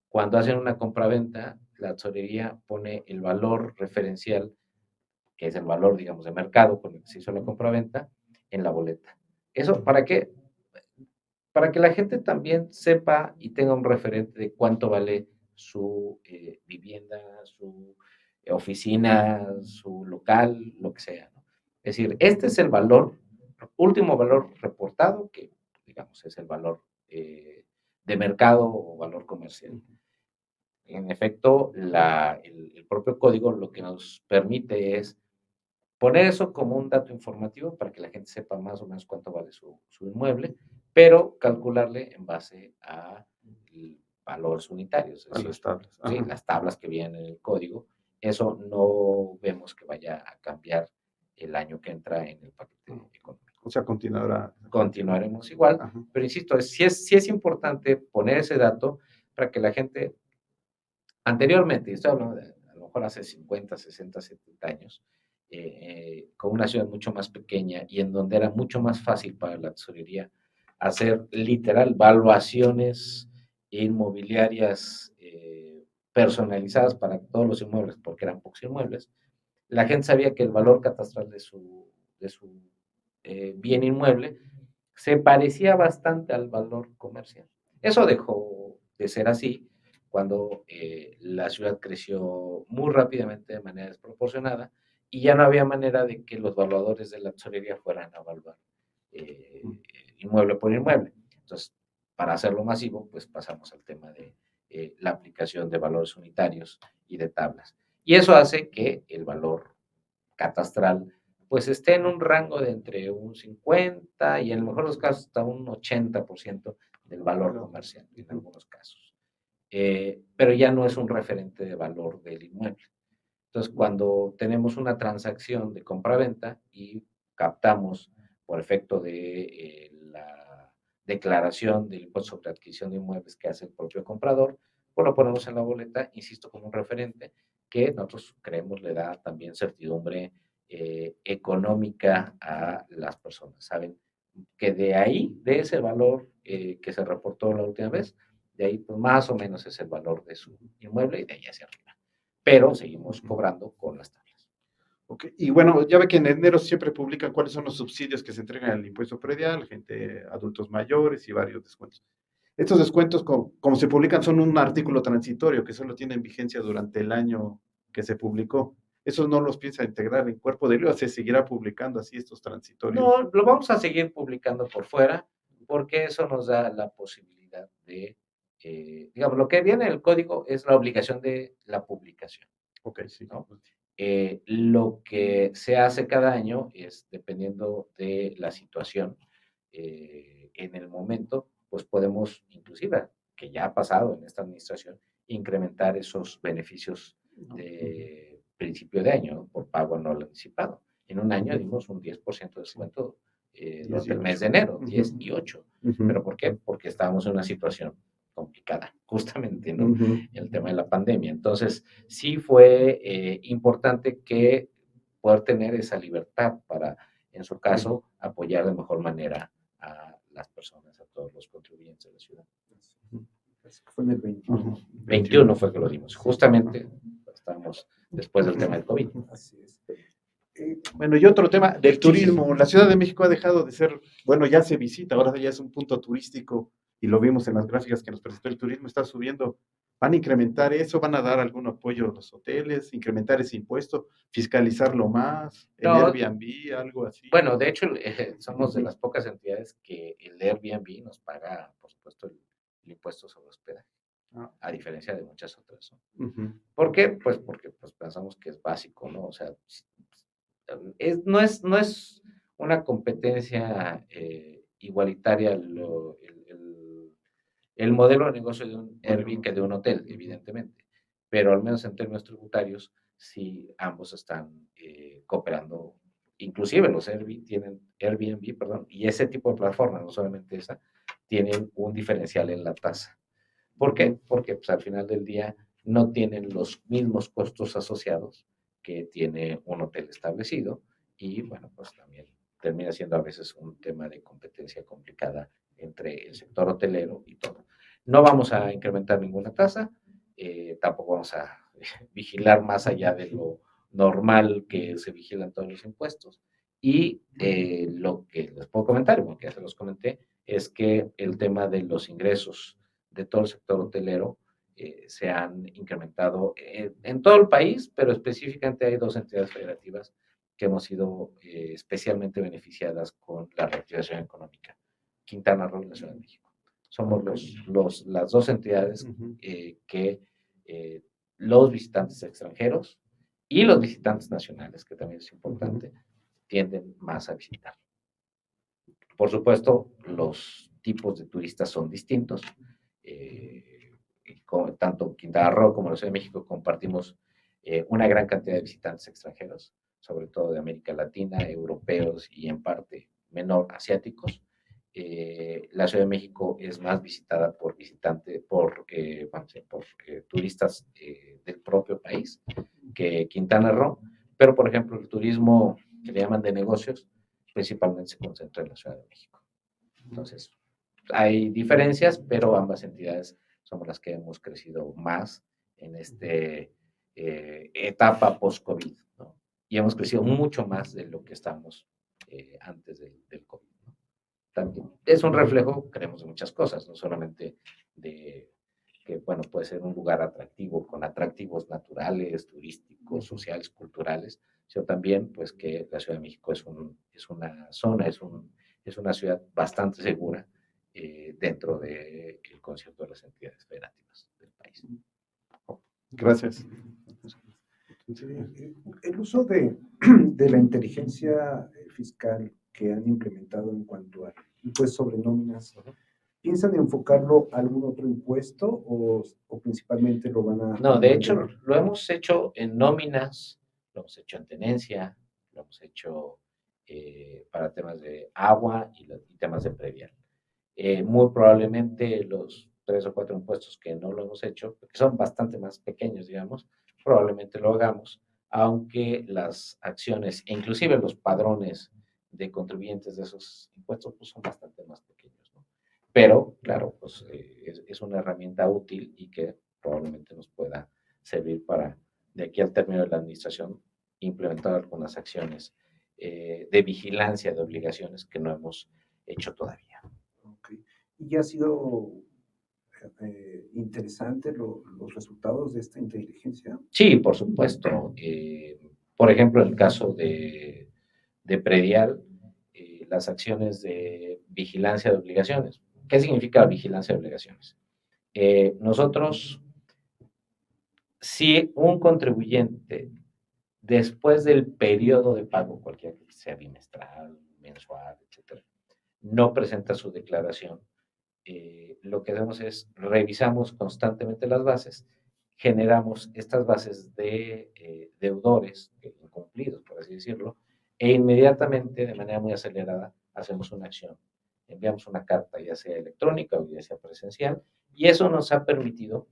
cuando hacen una compraventa, la tesorería pone el valor referencial, que es el valor, digamos, de mercado con el que se hizo la compraventa, en la boleta. ¿Eso para qué? Para que la gente también sepa y tenga un referente de cuánto vale su vivienda, su oficina, su local, lo que sea, ¿no? Es decir, este es el valor, último valor reportado, que digamos es el valor de mercado o valor comercial. En efecto, el propio código lo que nos permite es poner eso como un dato informativo para que la gente sepa más o menos cuánto vale su inmueble, pero calcularle en base a valores unitarios, es A decir, las tablas. sí, Ajá. las tablas que vienen en el código. Eso no vemos que vaya a cambiar el año que entra en el paquete económico. O sea, continuará. Continuaremos igual, Ajá. pero insisto, sí es importante poner ese dato para que la gente, anteriormente, estoy hablando de a lo mejor hace 50, 60, 70 años, con una ciudad mucho más pequeña y en donde era mucho más fácil para la tesorería hacer literal valuaciones inmobiliarias personalizadas para todos los inmuebles, porque eran pocos inmuebles. La gente sabía que el valor catastral de su bien inmueble se parecía bastante al valor comercial. Eso dejó de ser así cuando la ciudad creció muy rápidamente de manera desproporcionada y ya no había manera de que los valuadores de la tesorería fueran a evaluar inmueble por inmueble. Entonces, para hacerlo masivo, pues pasamos al tema de la aplicación de valores unitarios y de tablas. Y eso hace que el valor catastral pues esté en un rango de entre un 50 y en el mejor de los casos hasta un 80% del valor comercial en algunos casos. Pero ya no es un referente de valor del inmueble. Entonces, cuando tenemos una transacción de compra-venta y captamos por efecto de la declaración del impuesto sobre adquisición de inmuebles que hace el propio comprador, pues lo ponemos en la boleta, insisto, como un referente que nosotros creemos le da también certidumbre económica a las personas. Saben que de ahí, de ese valor que se reportó la última vez, de ahí pues más o menos es el valor de su inmueble y de ahí hacia arriba. Pero seguimos cobrando con las tablas. Okay. Y bueno, ya ve que en enero siempre publican cuáles son los subsidios que se entregan al impuesto predial, gente, adultos mayores y varios descuentos. Estos descuentos, como se publican, son un artículo transitorio que solo tienen vigencia durante el año que se publicó. ¿Eso no los piensa integrar en cuerpo de ley o se seguirá publicando así estos transitorios? No, lo vamos a seguir publicando por fuera porque eso nos da la posibilidad de, digamos, lo que viene en el código es la obligación de la publicación. Ok, sí. ¿No? Lo que se hace cada año es, dependiendo de la situación en el momento, pues podemos, inclusive, que ya ha pasado en esta administración, incrementar esos beneficios de principio de año, ¿no? Por pago anual anticipado. En un año dimos un 10% de descuento durante el mes de enero, 10 y 8. ¿Pero por qué? Porque estábamos en una situación complicada, justamente, ¿no? El tema de la pandemia. Entonces, sí fue importante que poder tener esa libertad para, en su caso, apoyar de mejor manera a las personas, a todos los contribuyentes de la ciudad. Fue en el 21. 21 fue que lo dimos, justamente estábamos después del tema del COVID. Así es. Bueno, y otro tema del turismo. La Ciudad de México ha dejado de ser, bueno, ya se visita, ahora ya es un punto turístico y lo vimos en las gráficas que nos presentó el turismo, está subiendo. ¿Van a incrementar eso? ¿Van a dar algún apoyo a los hoteles? ¿Incrementar ese impuesto? ¿Fiscalizarlo más? ¿El No, Airbnb? ¿Algo así? Bueno, de hecho, somos de las pocas entidades que el Airbnb nos paga, por supuesto, el impuesto sobre hospedaje, a diferencia de muchas otras, ¿no? ¿Por qué? Pues porque pensamos que es básico, ¿no? O sea, no es una competencia igualitaria el modelo de negocio de un Airbnb que de un hotel, evidentemente, pero al menos en términos tributarios, sí ambos están cooperando. Inclusive los Airbnb, perdón, y ese tipo de plataformas, no solamente esa, tienen un diferencial en la tasa. ¿Por qué? Porque pues, al final del día no tienen los mismos costos asociados que tiene un hotel establecido y, bueno, pues también termina siendo a veces un tema de competencia complicada entre el sector hotelero y todo. No vamos a incrementar ninguna tasa, tampoco vamos a vigilar más allá de lo normal que se vigilan todos los impuestos. Y lo que les puedo comentar, porque ya se los comenté, es que el tema de los ingresos de todo el sector hotelero se han incrementado en todo el país, pero específicamente hay 2 entidades federativas que hemos sido especialmente beneficiadas con la reactivación económica, Quintana Roo y la Ciudad de México. Somos las 2 entidades que los visitantes extranjeros y los visitantes nacionales, que también es importante, tienden más a visitar. Por supuesto, los tipos de turistas son distintos. Tanto Quintana Roo como la Ciudad de México compartimos una gran cantidad de visitantes extranjeros, sobre todo de América Latina, europeos y en parte menor asiáticos. La Ciudad de México es más visitada por turistas del propio país que Quintana Roo, pero por ejemplo el turismo que le llaman de negocios principalmente se concentra en la Ciudad de México. Entonces, hay diferencias, pero ambas entidades somos las que hemos crecido más en esta etapa post-COVID, ¿no? Y hemos crecido mucho más de lo que estamos antes del COVID, ¿no? También es un reflejo, creemos, de muchas cosas, no solamente de que, bueno, puede ser un lugar atractivo, con atractivos naturales, turísticos, sociales, culturales, sino también, pues, que la Ciudad de México es una zona, es una ciudad bastante segura dentro del concierto de las entidades federativas del país. Gracias. El uso de la inteligencia fiscal que han implementado en cuanto al impuesto sobre nóminas, ¿piensan enfocarlo a algún otro impuesto o principalmente lo van a...? No, de hecho, lo hemos hecho en nóminas, lo hemos hecho en tenencia, lo hemos hecho para temas de agua y temas de predial. Muy probablemente los 3 o 4 impuestos que no lo hemos hecho, que son bastante más pequeños, digamos, probablemente lo hagamos, aunque las acciones e inclusive los padrones de contribuyentes de esos impuestos pues, son bastante más pequeños, ¿no? Pero, claro, pues es una herramienta útil y que probablemente nos pueda servir para, de aquí al término de la administración, implementar algunas acciones de vigilancia de obligaciones que no hemos hecho todavía. Okay. ¿Y ha sido interesante los resultados de esta inteligencia? Sí, por supuesto. Por ejemplo, en el caso de predial, las acciones de vigilancia de obligaciones. ¿Qué significa vigilancia de obligaciones? Nosotros, si un contribuyente, después del periodo de pago, cualquiera que sea bimestral, mensual, etcétera, no presenta su declaración, lo que hacemos es revisamos constantemente las bases, generamos estas bases de deudores incumplidos, por así decirlo, e inmediatamente, de manera muy acelerada, hacemos una acción. Enviamos una carta, ya sea electrónica o ya sea presencial, y eso nos ha permitido,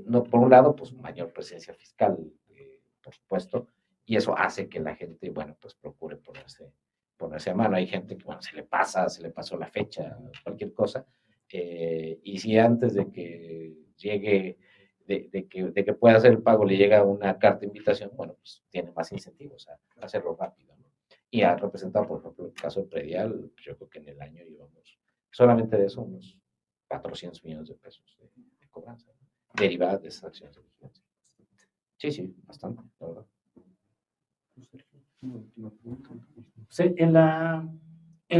no, por un lado, pues mayor presencia fiscal, por supuesto, y eso hace que la gente, bueno, pues procure ponerse a mano. Hay gente que, bueno, se le pasó la fecha, cualquier cosa, y si antes de que llegue, de que pueda hacer el pago, le llega una carta de invitación, bueno, pues tiene más incentivos a hacerlo rápido, ¿no? Y ha representado, por ejemplo, el caso de predial, yo creo que en el año llevamos solamente de eso unos 400 millones de pesos de cobranza, ¿no? Derivadas de esas acciones de vigilancia. Sí, bastante, la verdad. Sí, en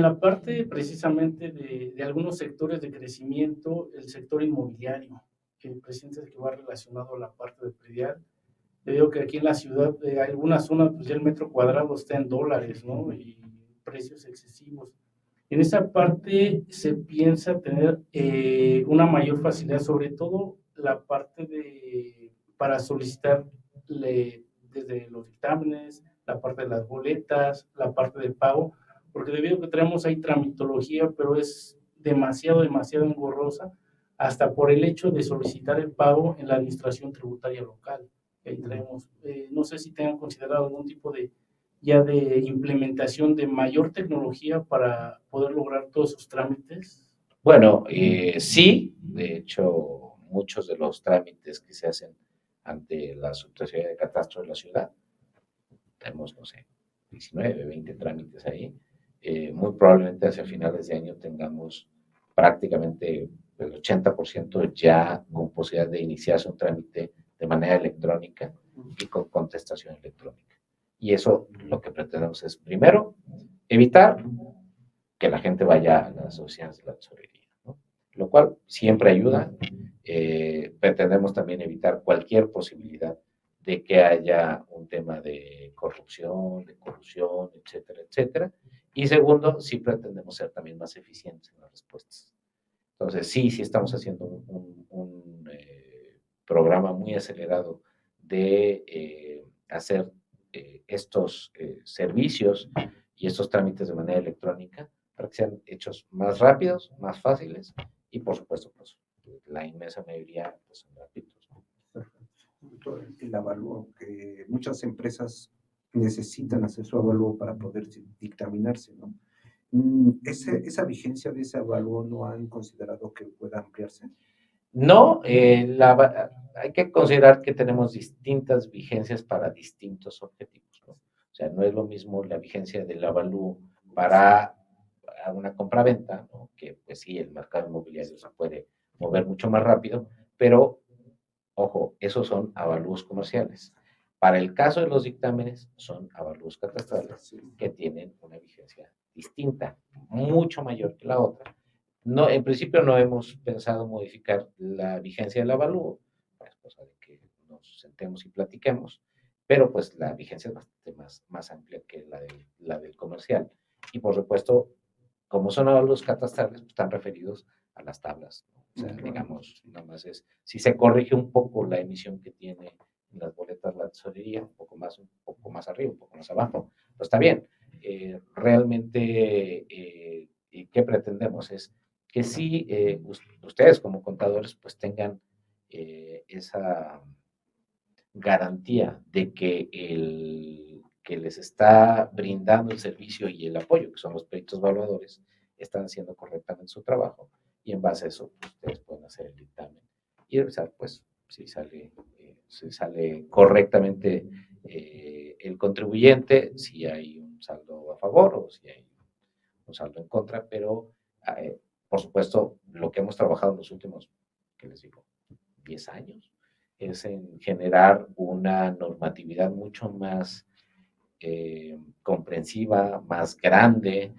la parte precisamente de algunos sectores de crecimiento, el sector inmobiliario, que el presidente es el que va relacionado a la parte de predial. Te digo que aquí en la ciudad, de algunas zonas, pues ya el metro cuadrado está en dólares, ¿no? Y precios excesivos. En esa parte se piensa tener una mayor facilidad, sobre todo la parte para solicitarle desde los dictámenes, la parte de las boletas, la parte del pago, porque debido a que tenemos ahí tramitología, pero es demasiado engorrosa, hasta por el hecho de solicitar el pago en la administración tributaria local. que ahí traemos. No sé si tengan considerado algún tipo de ya de implementación de mayor tecnología para poder lograr todos esos trámites. Bueno, sí, de hecho, muchos de los trámites que se hacen ante la Subsecretaría de Catastro de la ciudad, tenemos, no sé, 19, 20 trámites ahí. Muy probablemente hacia finales de año tengamos prácticamente el 80% ya con posibilidad de iniciarse un trámite de manera electrónica y con contestación electrónica. Y eso lo que pretendemos es, primero, evitar que la gente vaya a las oficinas de la tesorería, ¿no? Lo cual siempre ayuda. Pretendemos también evitar cualquier posibilidad de que haya un tema de corrupción, de colusión, etcétera, etcétera. Y segundo, sí pretendemos ser también más eficientes en las respuestas. Entonces, sí estamos haciendo un programa muy acelerado de hacer estos servicios y estos trámites de manera electrónica para que sean hechos más rápidos, más fáciles y, por supuesto, pues, la inmensa mayoría pues, son gratuitos, ¿no? El avalúo, que muchas empresas necesitan hacer su avalúo para poder dictaminarse, ¿no? ¿Esa vigencia de ese avalúo no han considerado que pueda ampliarse? No, hay que considerar que tenemos distintas vigencias para distintos objetivos, ¿no? O sea, no es lo mismo la vigencia del avalúo para una compraventa, ¿no? Que pues sí, el mercado inmobiliario se puede mover mucho más rápido, pero ojo, esos son avalúos comerciales. Para el caso de los dictámenes, son avalúos catastrales que tienen una vigencia distinta, mucho mayor que la otra. No, en principio no hemos pensado modificar la vigencia del avalúo, es cosa de que nos sentemos y platiquemos, pero pues la vigencia es bastante más amplia que la del comercial. Y por supuesto, como son avalúos catastrales, pues, están referidos a las tablas, ¿no? O sea, digamos, nada más es, si se corrige un poco la emisión que tiene en las boletas la tesorería, un poco más arriba, un poco más abajo, pues está bien. Realmente, ¿qué pretendemos? Es que sí, ustedes como contadores pues tengan esa garantía de que el que les está brindando el servicio y el apoyo, que son los peritos evaluadores, están haciendo correctamente su trabajo y en base a eso pues, ustedes pueden hacer el dictamen y revisar pues si sale correctamente el contribuyente, si hay un saldo a favor o si hay un saldo en contra, pero por supuesto lo que hemos trabajado en los últimos, ¿qué les digo? 10 años, es en generar una normatividad mucho más comprensiva, más grande,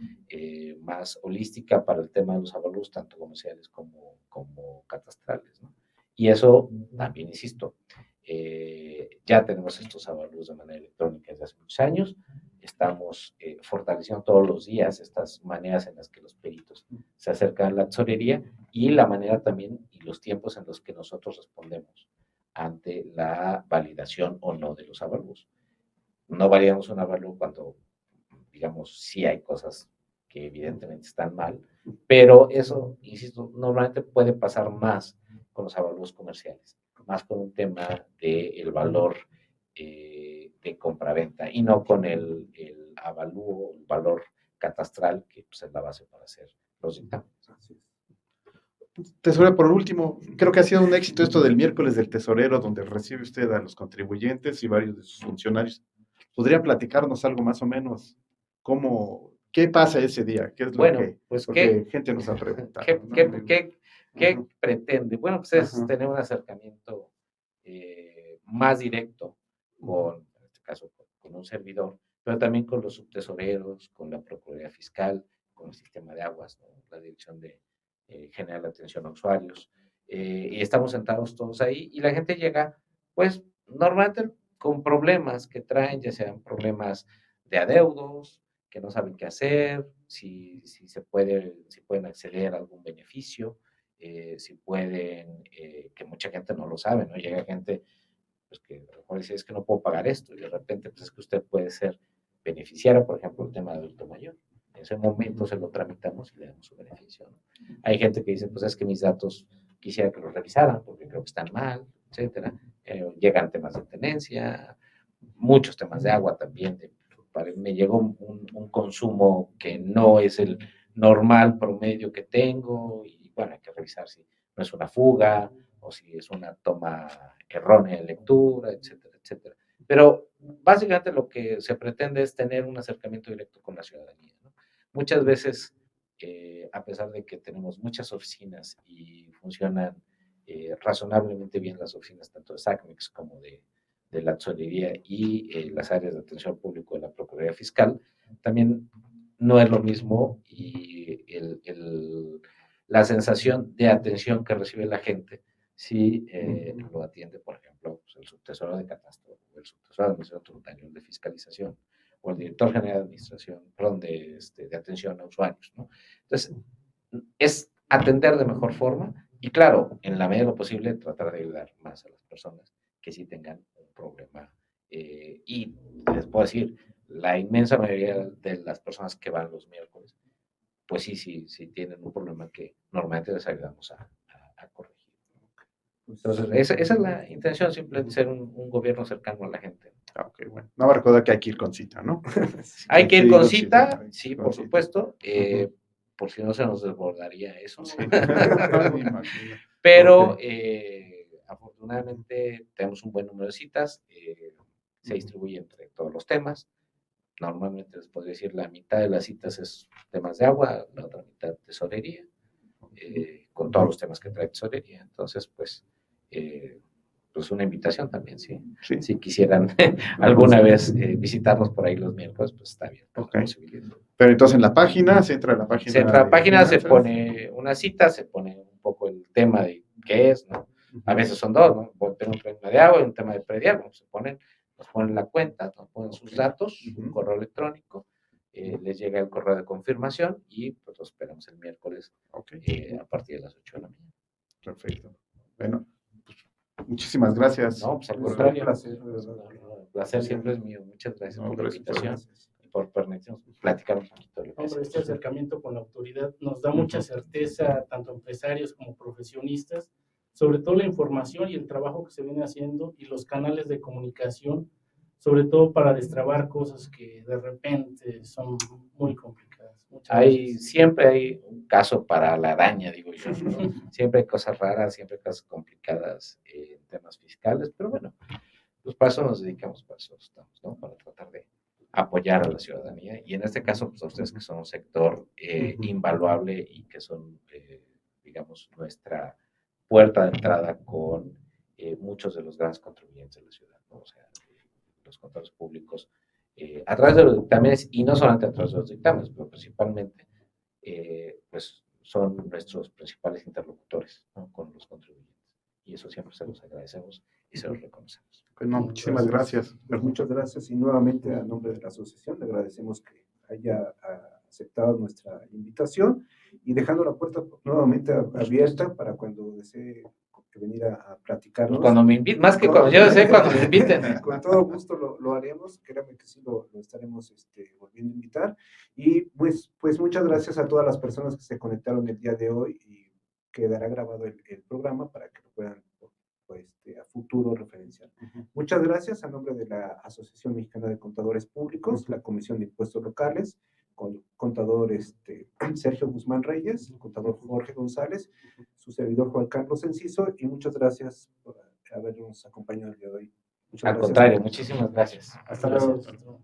más holística para el tema de los avalúos, tanto comerciales como catastrales, ¿no? Y eso también, insisto, ya tenemos estos avalúos de manera electrónica desde hace muchos años, estamos fortaleciendo todos los días estas maneras en las que los peritos se acercan a la tesorería y la manera también y los tiempos en los que nosotros respondemos ante la validación o no de los avalúos. No validamos un avalúo cuando, digamos, sí hay cosas que evidentemente están mal, pero eso, insisto, normalmente puede pasar más con los avalúos comerciales, más con un tema del valor de compraventa y no con el avalúo, el valor catastral, que pues, es la base para hacer los dictámenes. Tesorero, por último, creo que ha sido un éxito esto del miércoles del tesorero, donde recibe usted a los contribuyentes y varios de sus funcionarios. ¿Podría platicarnos algo más o menos? ¿Qué pasa ese día? ¿Qué es lo Bueno, que? pues Porque gente nos ha preguntado, ¿no? ¿qué Ujú. pretende? Bueno, pues es Ajá. tener un acercamiento más directo con, en este caso, con un servidor, pero también con los subtesoreros, con la Procuraduría Fiscal, con el sistema de aguas, ¿no? La Dirección de General de Atención a Usuarios. Y estamos sentados todos ahí y la gente llega, pues, normalmente con problemas que traen, ya sean problemas de adeudos, que no saben qué hacer, si pueden acceder a algún beneficio, si pueden, que mucha gente no lo sabe, ¿no? Llega gente pues, que a lo mejor dice, es que no puedo pagar esto, y de repente, pues es que usted puede ser beneficiario, por ejemplo, el tema de adulto mayor. En ese momento se lo tramitamos y le damos su beneficio, ¿no? Hay gente que dice, pues es que mis datos quisiera que los revisaran porque creo que están mal, etcétera. Llegan temas de tenencia, muchos temas de agua también. Me llegó un consumo que no es el normal promedio que tengo y bueno, hay que revisar si no es una fuga o si es una toma errónea de lectura, etcétera, etcétera. Pero básicamente lo que se pretende es tener un acercamiento directo con la ciudadanía, ¿no? Muchas veces, a pesar de que tenemos muchas oficinas y funcionan razonablemente bien las oficinas tanto de SACMEX como de la tesorería y las áreas de atención al público de la Procuraduría Fiscal, también no es lo mismo y la sensación de atención que recibe la gente si lo atiende, por ejemplo, pues, el subtesoro de catastro, o el subtesoro de administración tributaria, de fiscalización, o el director general de administración, perdón, de atención a usuarios, ¿no? Entonces, es atender de mejor forma y, claro, en la medida de lo posible, tratar de ayudar más a las personas que sí tengan un problema. Y les puedo decir, la inmensa mayoría de las personas que van los miércoles, pues sí tienen un problema que normalmente les ayudamos a corregir. Entonces, esa es la intención, simplemente ser un gobierno cercano a la gente. Ok, bueno. No me recuerda que hay que ir con cita, ¿no? Hay que ir Sí, con con cita, cita, sí, con por cita. supuesto, por si no se nos desbordaría eso. Sí. Me imagino. Pero Ok. afortunadamente tenemos un buen número de citas, se distribuye entre todos los temas. Normalmente les podría decir la mitad de las citas es temas de agua, la otra mitad tesorería, con todos los temas que trae tesorería. Entonces, pues una invitación también, ¿sí? Sí. Si quisieran alguna vez visitarnos por ahí los miércoles, pues está bien. Ok. La posibilidad. Pero entonces en la página, se entra a la página. Se entra a la de página, se finanzas. pone una cita, se pone un poco el tema de qué es, ¿no? A veces son dos, ¿no? Tengo un tema de agua y un tema de predial, bueno, nos ponen la cuenta, nos ponen sus datos, su correo electrónico, les llega el correo de confirmación y pues los esperamos el miércoles a partir de las 8 de la mañana. Perfecto. Bueno, pues, muchísimas gracias. No, pues al Es un contrario. placer, de verdad. El placer siempre es mío. Muchas gracias No, por la gracias por- invitación y por permitirnos platicar un poquito de lo que Hombre, este hacemos. acercamiento con la autoridad nos da mucha certeza, tanto empresarios como profesionistas, sobre todo la información y el trabajo que se viene haciendo y los canales de comunicación, sobre todo para destrabar cosas que de repente son muy complicadas. Muchas gracias. Siempre hay un caso para la araña, digo yo, ¿no? Siempre hay cosas raras, siempre hay cosas complicadas en temas fiscales, pero bueno, pues para eso nos dedicamos, para eso estamos, ¿no? Para tratar de apoyar a la ciudadanía y en este caso, pues a ustedes que son un sector invaluable y que son, digamos, nuestra puerta de entrada con muchos de los grandes contribuyentes de la ciudad, ¿no? O sea, los contadores públicos a través de los dictámenes y no solamente a través de los dictámenes, pero principalmente pues son nuestros principales interlocutores, ¿no? Con los contribuyentes. Y eso siempre se los agradecemos y se los reconocemos. Pues no, muchísimas gracias. Pues muchas gracias y nuevamente a nombre de la asociación le agradecemos que haya aceptado nuestra invitación y dejando la puerta nuevamente abierta para cuando desee venir a platicarnos. Pues cuando me inviten, más que cuando yo desee, cuando me inviten. Con todo gusto lo haremos, créanme que sí lo estaremos volviendo a invitar. Y pues muchas gracias a todas las personas que se conectaron el día de hoy y quedará grabado el programa para que lo puedan a futuro referenciar. Muchas gracias a nombre de la Asociación Mexicana de Contadores Públicos, la Comisión de Impuestos Locales, con el contador Sergio Guzmán Reyes, el contador Jorge González, su servidor Juan Carlos Enciso, y muchas gracias por habernos acompañado el día de hoy. Muchas Al gracias. contrario, muchísimas gracias. Hasta luego. Gracias.